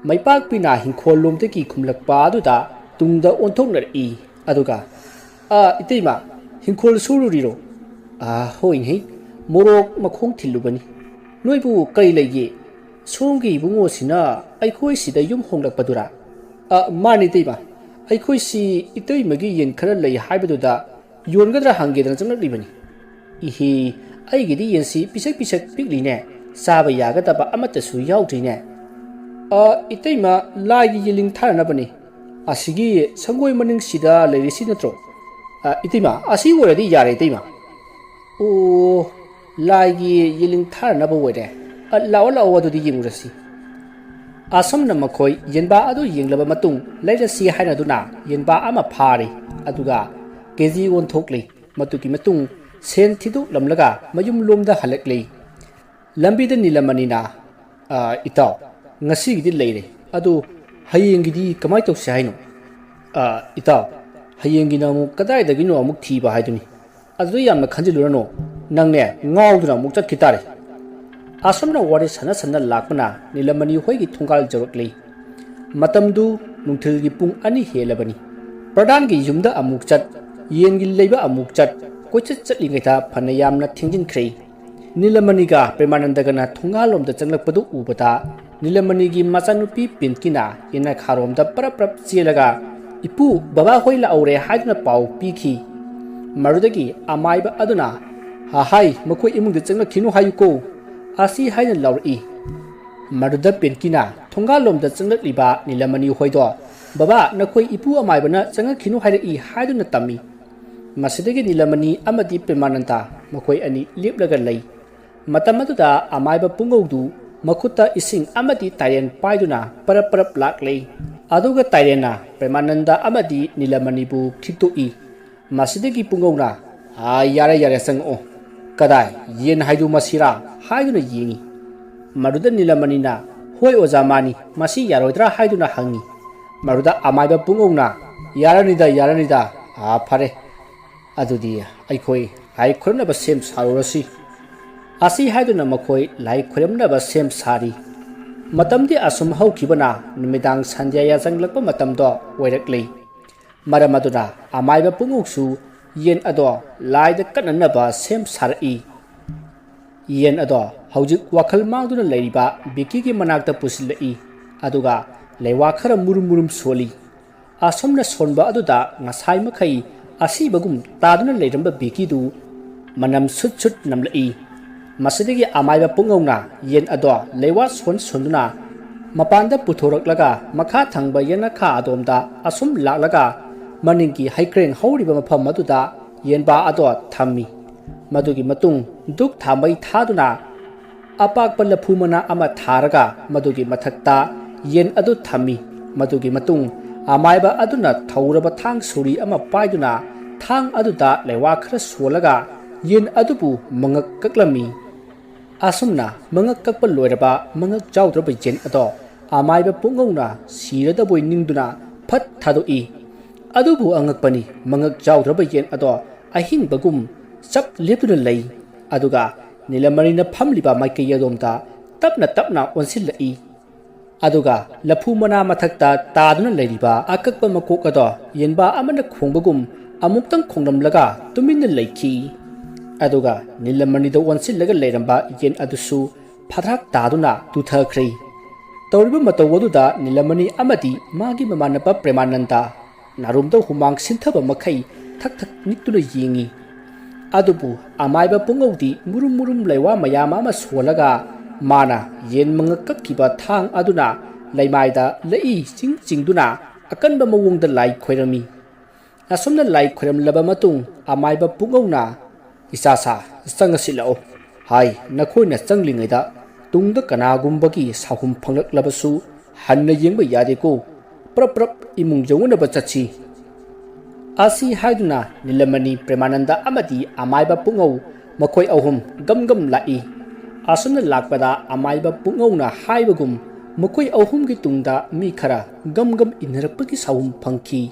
ꯃꯩꯄꯥꯛꯄꯤꯅ ꯍꯤꯡꯈꯣꯜ ꯂꯣꯝꯗꯒꯤ ꯈꯨꯝꯂꯛꯄ ꯑꯗꯨꯗ ꯇꯨꯡꯗ ꯑꯣꯟꯊꯣꯛꯅꯔꯛꯏ ꯑꯗꯨꯒ ꯏꯇꯩꯃ हिंखोल सूरुरीरो होइने मोरोक मखोंग थिल्लुबनी नोइबु कई लैगे सोंगी इबुंगोसिना अइखोइसिदा युम होंगलकपदुरा मानि तैमा अइखोइसि इतैमगी येन खरा लै हाइबदुदा योनगद्रा हंगेदना चंगलकलिबनी इहि अइगिदि येनसि पिसक पिसक पिकलिने साबा यागदबा अमतसु याउद्रिने इतैमा लाइगी येलिंग थारनबनी असिगी संगोय मनिंगसिदा लैरिसि नत्रो इतैमा असि ओरदि यारे इतैमा ओ लाइगी येलिंग थारनबा ओरे लाओ लाओ अदुदि येंगुरसि असमना मखोय येनबा अदु येंगलबा मतुंग लैरसि हाइनादुना येनबा अमा फारे अदुगा केजी ओनथोकले मतुकी मतुंग सेन थिदु लमलगा मयुम लोमदा हलकले लंबीदा नीलमनिना इताव ngasigiди leire adu hayengidi kamai tawse haino itaw hayengina mu kadai dagino amuk thiba haiduni adu yamna khanjilurano nangne ngawduna muk chat khitare asomna wari sana sana lakpana nilamani hoigi thungal jorokle matamdu nungthilgi pung ani helabani pradan gi yumda amuk chat yengi leiba amuk chat koichat chatlingai tha phana yamna thingjin khrei nilamani ga premanandagana thungalomda changlakpadu ubata नीलमणि की मचानुपी पिंकिना इना खारोमदा परप्रप चेलगा इपु बाबा होइला औरे हाइदुना पाउ पीखी मरुदगी अमाइबा अदुना हाहाई मखोय इमुंगदे चंगलखिनु हायुको आसी हाइना लाउरई मरुदा पिंकिना थोंगालोमदा चंगललिबा नीलमणि होइदो बाबा नखोय इपु अमाइबना चंगलखिनु हाइरई हाइदुना तम्मी मसिदगी नीलमणि अमदि प्रेमानंदा मखोय अनि लेपलगा लै मतमदुदा अमाइबा पुंगौदु मखुता इसिंग अमदी तायन पाइदुना परप परप लाकले अदुगा तायना प्रेमानंदा अमदी नीलमणिबु खिक्तोई मसिदगी पुंगौना यारे यारे संगओ कदाय येन हाइदु मसिरा हाइदुना येंगी मरुदा नीलमणिना होय ओजामानी मसि यारोद्रा हाइदुना हंगी मरुदा अमाइबा पुंगौना यारनिदा फरे अदुदी अइखोय हाइ खुरनबा सेम सारोरसि असी हाइदुना मखोय लाई खुरमनबा सेम सारी मतमदि असुम हौखिबना नुमिदांग संध्या जंगलकपा मतमदो ओइरकले मरमदुना अमाइबा पुंगुसु येन अदो लाइदा कननबा सेम सारई येन अदो हौजिक वाखल मांगदुना लैरिबा बिकीगी मनाक्ता पुसिलई अदुगा लेवा खरा मुरुम मुरुम सोली असमना सोनबा अदुदा ngasai मखै असिबगुम तादुना लैरंबा बिकीदु मनम सुट सुट नमलई मसिदगी अमाइबा पुंगौना येन अदो लेवा सोन सोंदुना मपानदा पुथोरकलगा मखा थंगबा येना खा अदोमदा असुम लाकलगा मनिंगी हाइक्रेंग हौरिबा मफम मदुदा येनबा अदो थम्मी मदुगी मतुंग दुक थांबै थादुना अपाकपा लफुमना अमा थारगा मदुगी मथक्ता येन अदु थम्मी मदुगी मतुंग अमाइबा अदुना थौरबा थांग सुरी अमा पाइदुना थांग अदुदा लेवा खरा सोलगा येन अदुबु मंगक कक्लमी असुमना मंगक कक्पा लोइरबा मंगक जाउद्रबा येन अदो अमाइबा पुंगौना सिरदबोय निंगदुना फत थादोई अदुबु अंगकपनी मंगक जाउद्रबा येन अदो अहिंबगुम चप लेपदुना लै अदुगा नीलमणिना फमलिबा माइकै अदोमदा तपना तपना ओनसिलई अदुगा लफु मना मथक्ता तादुना लैरिबा अकक्पा मकोक अदो येनबा अमना खोंबगुम अमुक्तंग खोंगलमलगा तुमिन्ना लैखी अदुगा नीलमणिदा ओनसिलगा लैरंबा येन अदुसु फथराक तादुना तुथख्रै तौरिबा मतौवदुदा नीलमणि अमदि मागी ममानपा प्रेमानंदा नारुमदा हुमांग सिंथबा मखै थक थक निक्तुना येंगी अदुबु अमाइबा पुंगौदी मुरुम मुरुम लैवा मयाम अमा सोलगा माना येन मंगक कक्किबा थांग अदुना लैमाइदा लई चिंग चिंगदुना अकनबा मवोंगदा लाई खोइरमी असुमना लाई खोइरमलबा मतुंग अमाइबा पुंगौना इसासा चंगसिलाओ हाय नखोइना चंगलिङैदा तुंगदा कनागुम्बगी साहुम फंगलक्लबसु हन्ना येंबा यादेको प्रप प्रप इमुंग जौनबा चछि आसी हाइदुना नीलमणि प्रेमानंदा अमदि अमाइबा पुंगौ मखोय अहुम गम गम लाई असुमना लाकपदा अमाइबा पुंगौना हाइबगुम मखोय अहुमगी तुंगदा मी खरा गम गम इनरकपगी साहुम फंखी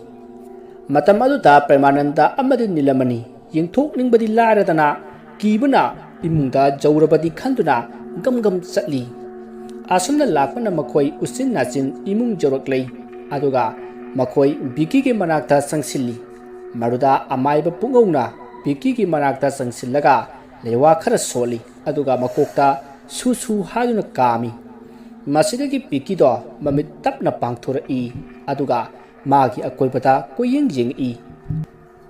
मतम अदुदा प्रेमानंदा अमदि नीलमणि येंथोकनिंगबदि लारदना कीबना इमुंगदा जौरबदि खंदुना गम गम चटली असुमना लाकपना मखोय उसिन नाचिन इमुंग जौरकलै अदुगा मखोय बिकीगे मनाक्ता संगसिल्ली Maroda अमाइबा पुंगौना Biki ki manakta sangsillaga lewa khara soli aduga makokta su su hayuna kami masidagi Biki do mamit tapna pangthura I aduga magi akoibata koyeng jeng I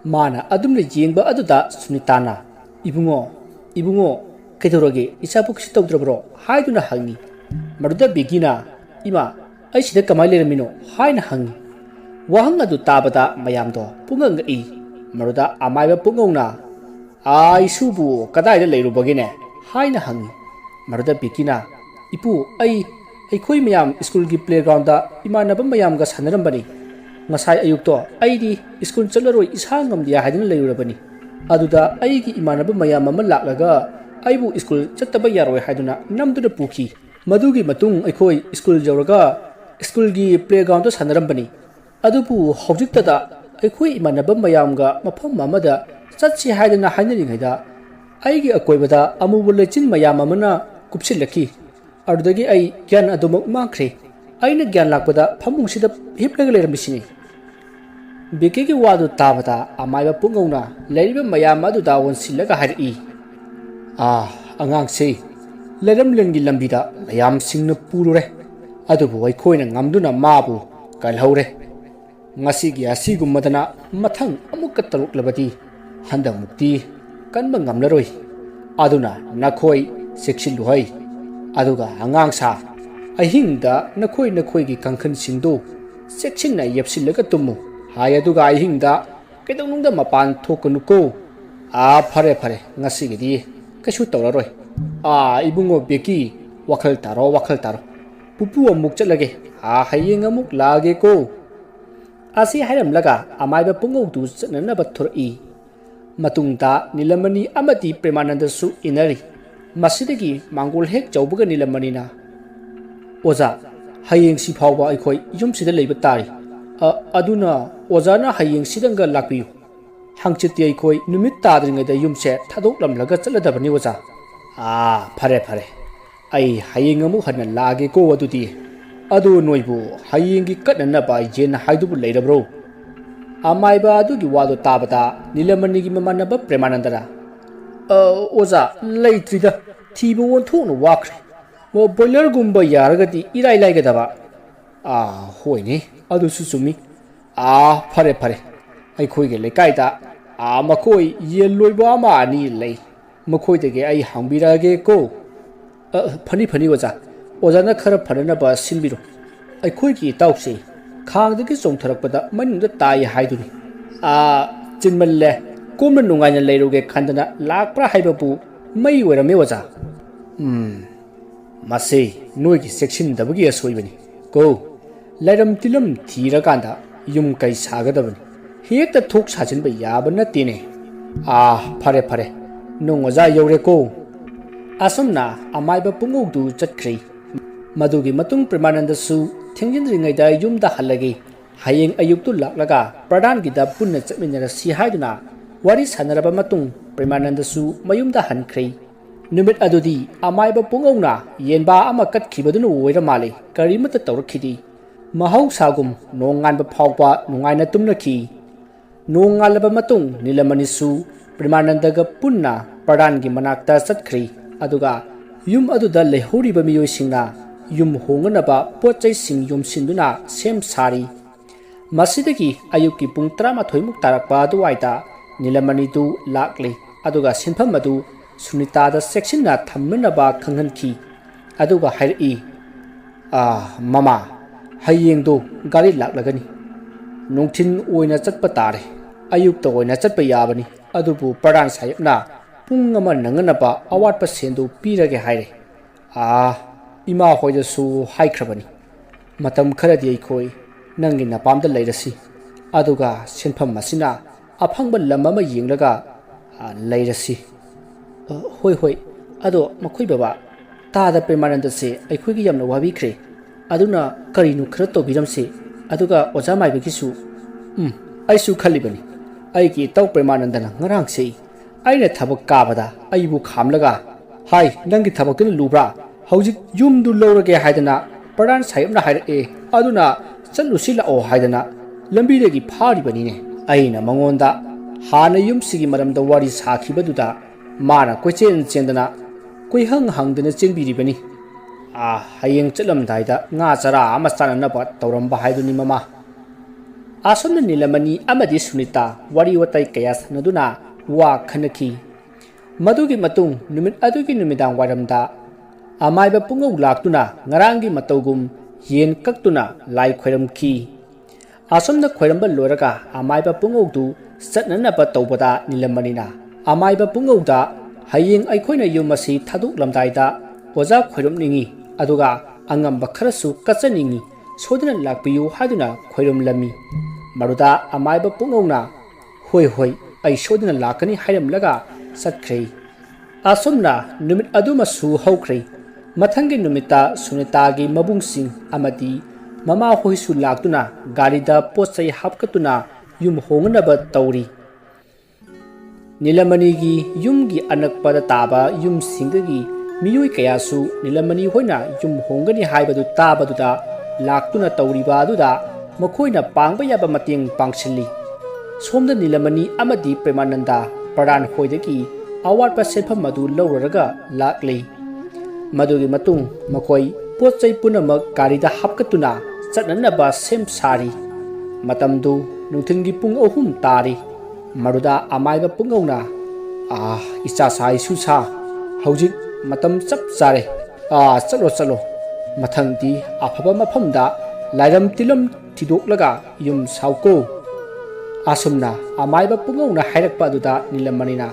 mana adumle jengba aduda Sunitana ibungo kedoroge isabuk sitawdrabro hayduna hangi maruda Bikina ima ai sida kamai lermino haina hangi wahang adu tabada mayamdo pungang I maruda amaiba pungongna ai subu kadai da leirubagine haina hangi maruda Bikina ipu ai khoi mayam school gi playground da imanaba mayam ga sanarambani ngasai ayukto ai di school chalaroi isangam dia haidina leirubani aduda ai gi imanaba mayam ama laklaga aibu school chattaba yaroi haiduna namduna puki madugi matung khoi school jawraga school gi playground da sanarambani adubu hojiktada khoi imanaba mayam ga mafam mamada chatsi haidina hainaringaida aigi akoibada amubu lechin mayam amana kupsilaki adudagi ai gyan adumuk mangkhre aina gyan lakpada phamungsida hiplega leramisini Biki gi wadu tabada amaiba pungongna leiriba mayam aduda wonsillaga hari angang sei leram lengi lambida mayam singna purure adubu khoina ngamduna mabu kalhaure ngasi gi asigummadana mathang amukka taruklabadi handang mukti kanba ngamlaroi aduna nakhoi seksilluhai aduga angang sa ahingda nakhoi gi kangkhan singdo seksinna yepsillaga tumu hai aduga ahingda kedonungda mapan thokanuko phare ngasi gi di kasu tawlaroi ibungo Biki wakhal taro pupu amuk chalage hayeng amuk lage ko asi hairam laga amaiba pungau du chanana bathur I matungta Nilamani amati Premananda su inari masidagi mangol hek chawbuga Nilamani na oza hayeng si phawba aikhoi yum sida leiba tari aduna oza na hayeng sidanga lakpiyu hangchiti aikhoi numit tadringaida yumse thadoklamlaga chaladabani oza phare ai hayeng amu hanna lage ko adudi adu noibu hayengi katnana ba jen haidubu leirabro amaiba adugi wado tabada Nilamani gi mamanaba Premanandara oza leitrida thibu wonthonu wakre mo boiler gumba yaragadi irai laigadaba hoine adu susumi phare ai khoige lekaida makoi yeloiba ma ani lei makoi dege ai hangbirage ko phani oza na khara phanana ba sinbiru ai khoigi tawse khangdagi chongtharakpada manungda tai haiduni chinmalle komna nungaina leiruge khandana lakpra haibabu mai werame oza mase noigi section dabagi asoibani ko lairam tilam thiraganda yum kai sagadabani hekta thok sajinba yaba natine phare nung oza yore ko asomna amaiba pungogdu chatkhri madugi matung Premananda su thengjinringaida yumda halagi hayeng ayuktu laklaga pradhan gida punna chapminara si haiduna wari sanaraba matung Premananda su mayumda hankhri numit adudi amaiba pungongna yenba ama katkibadunu oira male karimata tawrakhidi mahau sagum nonganba phawpa nungaina tumnaki nongalaba matung Nilamani su Premananda ga punna pradhan gi manakta chatkhri aduga yum aduda lehoriba miyoisingna yum honganaba pochai sing yum sinduna sem sari masidagi ayuki pung 13 muk tarakpa aduwaida Nilamani du lakle aduga sinpham adu Sunita da section na thammanaba khanghanki aduga hairi mama hayeng do gari laklagani nongthin oina chatpa tare ayukta oina chatpa yabani adubu pradhan sahibna pung ama nanganaba awatpa sendu pirage haire ima hoida su haikrabani matam kharadi aikhoi nangi napamda leirasi aduga senpham masina aphangba lamama yenglaga leirasi hoi ado makhoi baba tada Premananda se aikhoi gi yamna wabi khre aduna karinu khara to biramse aduga oja maibe gisu aisu khalibani aigi taw Premananda na ngarang se aina thabak kabada aibu khamlaga hai nangi thabak tin lubra hojik yumdu lorage haidana pradhan sahibna haire aduna chalusi la o haidana lambi degi phari bani ne aina mangonda ꯍꯥꯟꯅ ꯌꯨꯝꯁꯤꯒꯤ ꯃꯔꯝꯗ ꯋꯥꯔꯤ ꯁꯥꯈꯤꯕꯗꯨꯗ ꯃꯥꯅ ꯀꯣꯏꯆꯦꯟ ꯆꯦꯟꯗꯅ ꯀꯣꯏꯍꯪ ꯍꯪꯗꯅ ꯆꯦꯟꯕꯤꯔꯤꯕꯅꯤ꯫ ꯍꯌꯦꯡ ꯆꯠꯂꯝꯗꯥꯏꯗ ꯉꯥ ꯆꯔꯥ ꯑꯃ ꯆꯥꯅꯅꯕ ꯇꯧꯔꯝꯕ ꯍꯥꯏꯗꯨꯅꯤ ꯃꯃꯥ꯫ ꯑꯁꯣꯝꯅ ꯅꯤꯂꯃꯅꯤ ꯑꯃꯗꯤ ꯁꯨꯅꯤꯇꯥ ꯋꯥꯔꯤ ꯋꯥꯇꯥꯏ ꯀꯌꯥ ꯁꯥꯟꯅꯗꯨꯅ ꯋꯥ ꯈꯟꯅꯈꯤ꯫ ꯃꯗꯨꯒꯤ ꯃꯇꯨꯡ ꯅꯨꯃꯤꯠ ꯑꯗꯨꯒꯤ ꯅꯨꯃꯤꯗꯥꯡ ꯋꯥꯏꯔꯝꯗ ꯑꯃꯥꯏꯕ ꯄꯨꯡꯉꯧ ꯂꯥꯛꯇꯨꯅ ꯉꯔꯥꯡꯒꯤ ꯃꯇꯧꯒꯨꯝ ꯌꯦꯟ ꯀꯛꯇꯨꯅ ꯂꯥꯏ ꯈꯣꯏꯔꯝꯈꯤ꯫ ꯑꯁꯣꯝꯅ ꯈꯣꯏꯔꯝꯕ ꯂꯣꯏꯔꯒ ꯑꯃꯥꯏꯕ ꯄꯨꯡꯉꯧꯗꯨ ꯆꯠꯅꯅꯕ ꯇꯧꯕꯗ ꯅꯤꯂꯃꯅꯤꯅ ꯑꯃꯥꯏꯕ ꯄꯨꯡꯉꯧꯗ ꯍꯌꯦꯡ ꯑꯩꯈꯣꯏꯅ ꯌꯨꯝ ꯑꯁꯤ ꯊꯥꯗꯣꯛꯂꯝꯗꯥꯏꯗ ꯑꯣꯖꯥ ꯈꯣꯏꯔꯝꯅꯤꯡꯉꯤ ꯑꯗꯨꯒ ꯑꯉꯝꯕ ꯈꯔꯁꯨ ꯀꯠꯆꯅꯤꯡꯉꯤ ꯁꯣꯏꯗꯅ ꯂꯥꯛꯄꯤꯌꯨ ꯍꯥꯏꯗꯨꯅ ꯈꯣꯏꯔꯝꯂꯝꯃꯤ꯫ ꯃꯗꯨꯗ ꯑꯃꯥꯏꯕ ꯄꯨꯡꯉꯧꯅ ꯍꯣꯏ ꯍꯣꯏ ꯑꯩ ꯁꯣꯏꯗꯅ ꯂꯥꯛꯀꯅꯤ ꯍꯥꯏꯔꯝꯂꯒ ꯆꯠꯈ꯭ꯔꯦ꯫ ꯑꯁꯣꯝꯅ ꯅꯨꯃꯤꯠ ꯑꯗꯨꯃꯁꯨ ꯍꯧꯈ꯭ꯔꯦ꯫ ꯃꯊꯪꯒꯤ ꯅꯨꯃꯤꯠꯇ ꯁꯨꯅꯤꯇꯥꯒꯤ ꯃꯕꯨꯡꯁꯤꯡ ꯑꯃꯗꯤ ꯃꯃꯥ ꯍꯣꯏꯁꯨ ꯂꯥꯛꯇꯨꯅ ꯒꯥꯔꯤꯗ ꯄꯣꯠꯆꯩ ꯍꯥꯞꯀꯠꯇꯨꯅ ꯌꯨꯝ ꯍꯣꯡꯅꯅꯕ ꯇꯧꯔꯤ꯫ ꯅꯤꯂꯃꯅꯤꯒꯤ ꯌꯨꯝꯒꯤ ꯑꯅꯛꯄꯗ ꯇꯥꯕ ꯌꯨꯝꯁꯤꯡꯗꯒꯤ ꯃꯤꯑꯣꯏ ꯀꯌꯥꯁꯨ ꯅꯤꯂꯃꯅꯤ ꯍꯣꯏꯅ ꯌꯨꯝ ꯍꯣꯡꯒꯅꯤ ꯍꯥꯏꯕꯗꯨ ꯇꯥꯕꯗꯨꯗ ꯂꯥꯛꯇꯨꯅ ꯇꯧꯔꯤꯕ ꯑꯗꯨꯗ ꯃꯈꯣꯏꯅ ꯄꯥꯡꯕ ꯌꯥꯕ ꯃꯇꯦꯡ ꯄꯥꯡꯁꯤꯜꯂꯤ꯫ ꯁꯣꯝꯗ ꯅꯤꯂꯃꯅꯤ ꯑꯃꯗꯤ ꯄ꯭ꯔꯦꯃꯥꯅꯟꯗ ꯄ꯭ꯔꯙꯥꯟ ꯍꯣꯏꯗꯒꯤ ꯑꯋꯥꯠꯄ ꯁꯦꯟꯐꯝ ꯑꯗꯨ ꯂꯧꯔꯔꯒ ꯂꯥꯛꯂꯤ꯫ ꯃꯗꯨꯒꯤ ꯃꯇꯨꯡ ꯃꯈꯣꯏ ꯄꯣꯠꯆꯩ ꯄꯨꯝꯅꯃꯛ ꯒꯥꯔꯤꯗ ꯍꯥꯞꯀꯠꯇꯨꯅ ꯆꯠꯅꯅꯕ ꯁꯦꯝ ꯁꯥꯔꯤ꯫ ꯃꯇꯝꯗꯨ ꯅꯨꯡꯊꯤꯜꯒꯤ ꯄꯨꯡ 3 ꯇꯥꯔꯤ꯫ ꯃꯗꯨꯗ ꯑꯃꯥꯏꯕ ꯄꯨꯡꯉꯧꯅ ꯏꯆꯥ ꯁꯥ ꯏꯁꯨ ꯁꯥ ꯍꯧꯖꯤꯛ ꯃꯇꯝ ꯆꯞ ꯆꯥꯔꯦ ꯆꯠꯂꯣ ꯆꯠꯂꯣ ꯃꯊꯪꯗꯤ ꯑꯐꯕ ꯃꯐꯝꯗ ꯂꯥꯏꯔꯝ ꯇꯤꯜꯂꯝ ꯊꯤꯗꯣꯛꯂꯒ ꯌꯨꯝ ꯁꯥꯎꯀꯣ꯫ ꯑꯁꯨꯝꯅ ꯑꯃꯥꯏꯕ ꯄꯨꯡꯉꯧꯅ ꯍꯥꯏꯔꯛꯄ ꯑꯗꯨꯗ ꯅꯤꯂꯃꯅꯤꯅ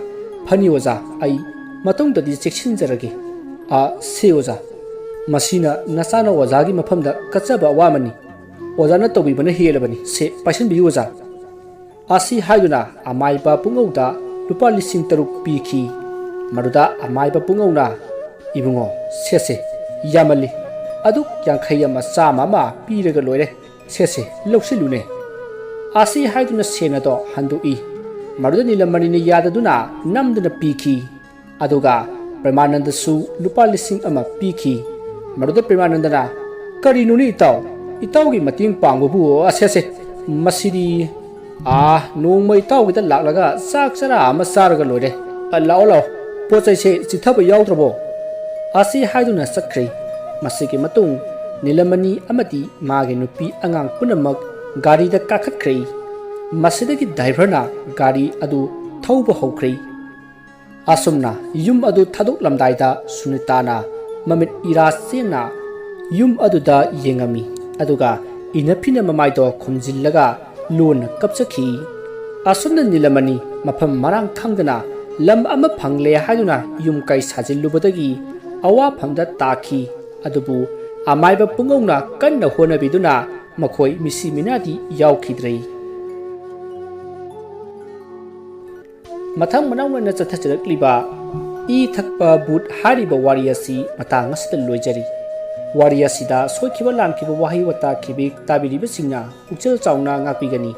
ꯐꯅꯤ ꯑꯣꯖꯥ ꯑꯩ ꯃꯇꯨꯡꯗꯗꯤ ꯆꯦꯛꯁꯤꯟꯖꯔꯒꯦ꯫ ꯁꯦ ꯑꯣꯖꯥ ꯃꯁꯤꯅ ꯅꯆꯥꯅ ꯑꯣꯖꯥꯒꯤ ꯃꯐꯝꯗ ꯀꯠꯆꯕ ꯑꯋꯥꯃꯟꯅꯤ ꯑꯣꯖꯥꯅ ꯇꯧꯕꯤꯕꯅ ꯍꯦꯜꯂꯕꯅꯤ ꯁꯦ ꯄꯥꯏꯁꯟꯕꯤꯌꯨ ꯑꯣꯖꯥ꯫ ꯑꯁꯤ ꯍꯥꯏꯗꯨꯅ ꯑꯃꯥꯏꯕ ꯄꯨꯡꯉꯧꯗ ꯂꯨꯄꯥ 3,000 ꯄꯤꯈꯤ꯫ ꯃꯗꯨꯗ ꯑꯃꯥꯏꯕ ꯄꯨꯡꯉꯧꯅ ꯏꯕꯨꯡꯉꯣ ꯁꯦꯁꯦ ꯌꯥꯝꯃꯜꯂꯤ ꯑꯗꯨꯛ 50 ꯑꯃ 100 ꯑꯃ ꯄꯤꯔꯒ ꯂꯣꯏꯔꯦ ꯁꯦꯁꯦ ꯂꯧꯁꯤꯜꯂꯨꯅꯦ꯫ ꯑꯁꯤ ꯍꯥꯏꯗꯨꯅ ꯁꯦꯟ ꯑꯗꯣ ꯍꯟꯗꯣꯛꯏ꯫ ꯃꯗꯨꯗ ꯅꯤꯂꯃꯅꯤꯅ ꯌꯥꯗꯗꯨꯅ ꯅꯝꯗꯨꯅ ꯄꯤꯈꯤ꯫ ꯑꯗꯨꯒ ꯄ꯭ꯔꯦꯃꯥꯅꯟꯗꯁꯨ ꯂꯨꯄꯥ 1,000 ꯄꯤꯈꯤ꯫ ꯃꯗꯨꯗ ꯄ꯭ꯔꯦꯃꯥꯅꯟꯗꯅ ꯀꯔꯤꯅꯣꯅꯦ ꯏꯇꯥꯎꯒꯤ ꯃꯇꯦꯡ ꯄꯥꯡꯕꯕꯨ ꯑꯁꯦꯁꯦ ꯃꯁꯤꯗꯤ ꯅꯣꯡꯃ ꯏꯇꯥꯎꯒꯤꯗ ꯂꯥꯛꯂꯒ ꯆꯥꯛ ꯆꯔꯥ ꯑꯃ ꯆꯥꯔꯒ ꯂꯣꯏꯔꯦ ꯂꯥꯛꯑꯣ ꯄꯣꯠꯆꯩꯁꯦ ꯆꯤꯊꯕ ꯌꯥꯎꯗ꯭ꯔꯕꯣ꯫ ꯑꯁꯤ ꯍꯥꯏꯗꯨꯅ ꯆꯠꯈ꯭ꯔꯦ꯫ ꯃꯁꯤꯒꯤ ꯃꯇꯨꯡ ꯅꯤꯂꯃꯅꯤ ꯑꯃꯗꯤ ꯃꯥꯒꯤ ꯅꯨꯄꯤ ꯑꯉꯥꯡ ꯄꯨꯝꯅꯃꯛ ꯒꯥꯔꯤꯗ ꯀꯥꯈꯠꯈ꯭ꯔꯦ꯫ ꯃꯁꯤꯗꯒꯤ ꯗ꯭ꯔꯥꯏꯚꯔꯅ ꯒꯥꯔꯤ ꯑꯗꯨ ꯊꯧꯕ ꯍꯧꯈ꯭ꯔꯦ꯫ ꯑꯁꯨꯝꯅ ꯌꯨꯝ ꯑꯗꯨ ꯊꯥꯗꯣꯛꯂꯝꯗꯥꯏꯗ ꯁꯨꯅꯤꯇꯥꯅ ꯃꯃꯤꯠ ꯏꯔꯥ ꯆꯦꯡꯅ ꯌꯨꯝ ꯑꯗꯨꯗ ꯌꯦꯡꯉꯝꯃꯤ ꯑꯗꯨꯒ ꯏꯅꯐꯤꯅ ꯃꯃꯥꯏꯗꯣ ꯈꯨꯝꯖꯤꯜꯂꯒ ꯂꯣꯟꯅ ꯀꯞꯆꯈꯤ꯫ ꯑꯁꯨꯝꯅ ꯅꯤꯂꯃꯅꯤ ꯃꯐꯝ ꯃꯔꯥꯡ ꯈꯪꯗꯅ ꯂꯝ ꯑꯃ ꯐꯪꯂꯦ ꯍꯥꯏꯗꯨꯅ ꯌꯨꯝ ꯀꯩ ꯁꯥꯖꯤꯜꯂꯨꯕꯗꯒꯤ ꯑꯋꯥꯐꯝꯗ ꯇꯥꯈꯤ꯫ ꯑꯗꯨꯕꯨ ꯑꯃꯥꯏꯕ ꯄꯨꯡꯉꯧꯅ ꯀꯟꯅ ꯍꯣꯠꯅꯕꯤꯗꯨꯅ ꯃꯈꯣꯏ ꯃꯤꯁꯤ ꯃꯤꯅꯥꯗꯤ ꯌꯥꯎꯈꯤꯗ꯭ꯔꯦ꯫ ꯃꯊꯪ ꯃꯅꯥꯎ ꯅꯥꯏꯅ ꯆꯠꯊꯖꯔꯛꯂꯤꯕ ꯏ ꯊꯛꯄ ꯕꯨꯠ ꯍꯥꯏꯔꯤꯕ ꯋꯥꯔꯤ ꯑꯁꯤ ꯃꯇꯥꯡ ꯑꯁꯤꯗ ꯂꯣꯏꯖꯔꯤ꯫ ꯋꯥꯔꯤ ꯑꯁꯤꯗ ꯁꯣꯏꯈꯤꯕ ꯂꯥꯟꯈꯤꯕ ꯋꯥꯍꯩ ꯋꯥꯇꯥ ꯈꯤꯕꯤꯛ ꯇꯥꯕꯤꯔꯤꯕꯁꯤꯡꯅ ꯄꯨꯛꯆꯦꯜ ꯆꯥꯎꯅ ꯉꯥꯛꯄꯤꯒꯅꯤ꯫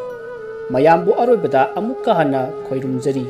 ꯃꯌꯥꯝꯕꯨ ꯑꯔꯣꯏꯕꯗ ꯑꯃꯨꯛꯀ ꯍꯟꯅ ꯈꯣꯏꯔꯨꯝꯖꯔꯤ꯫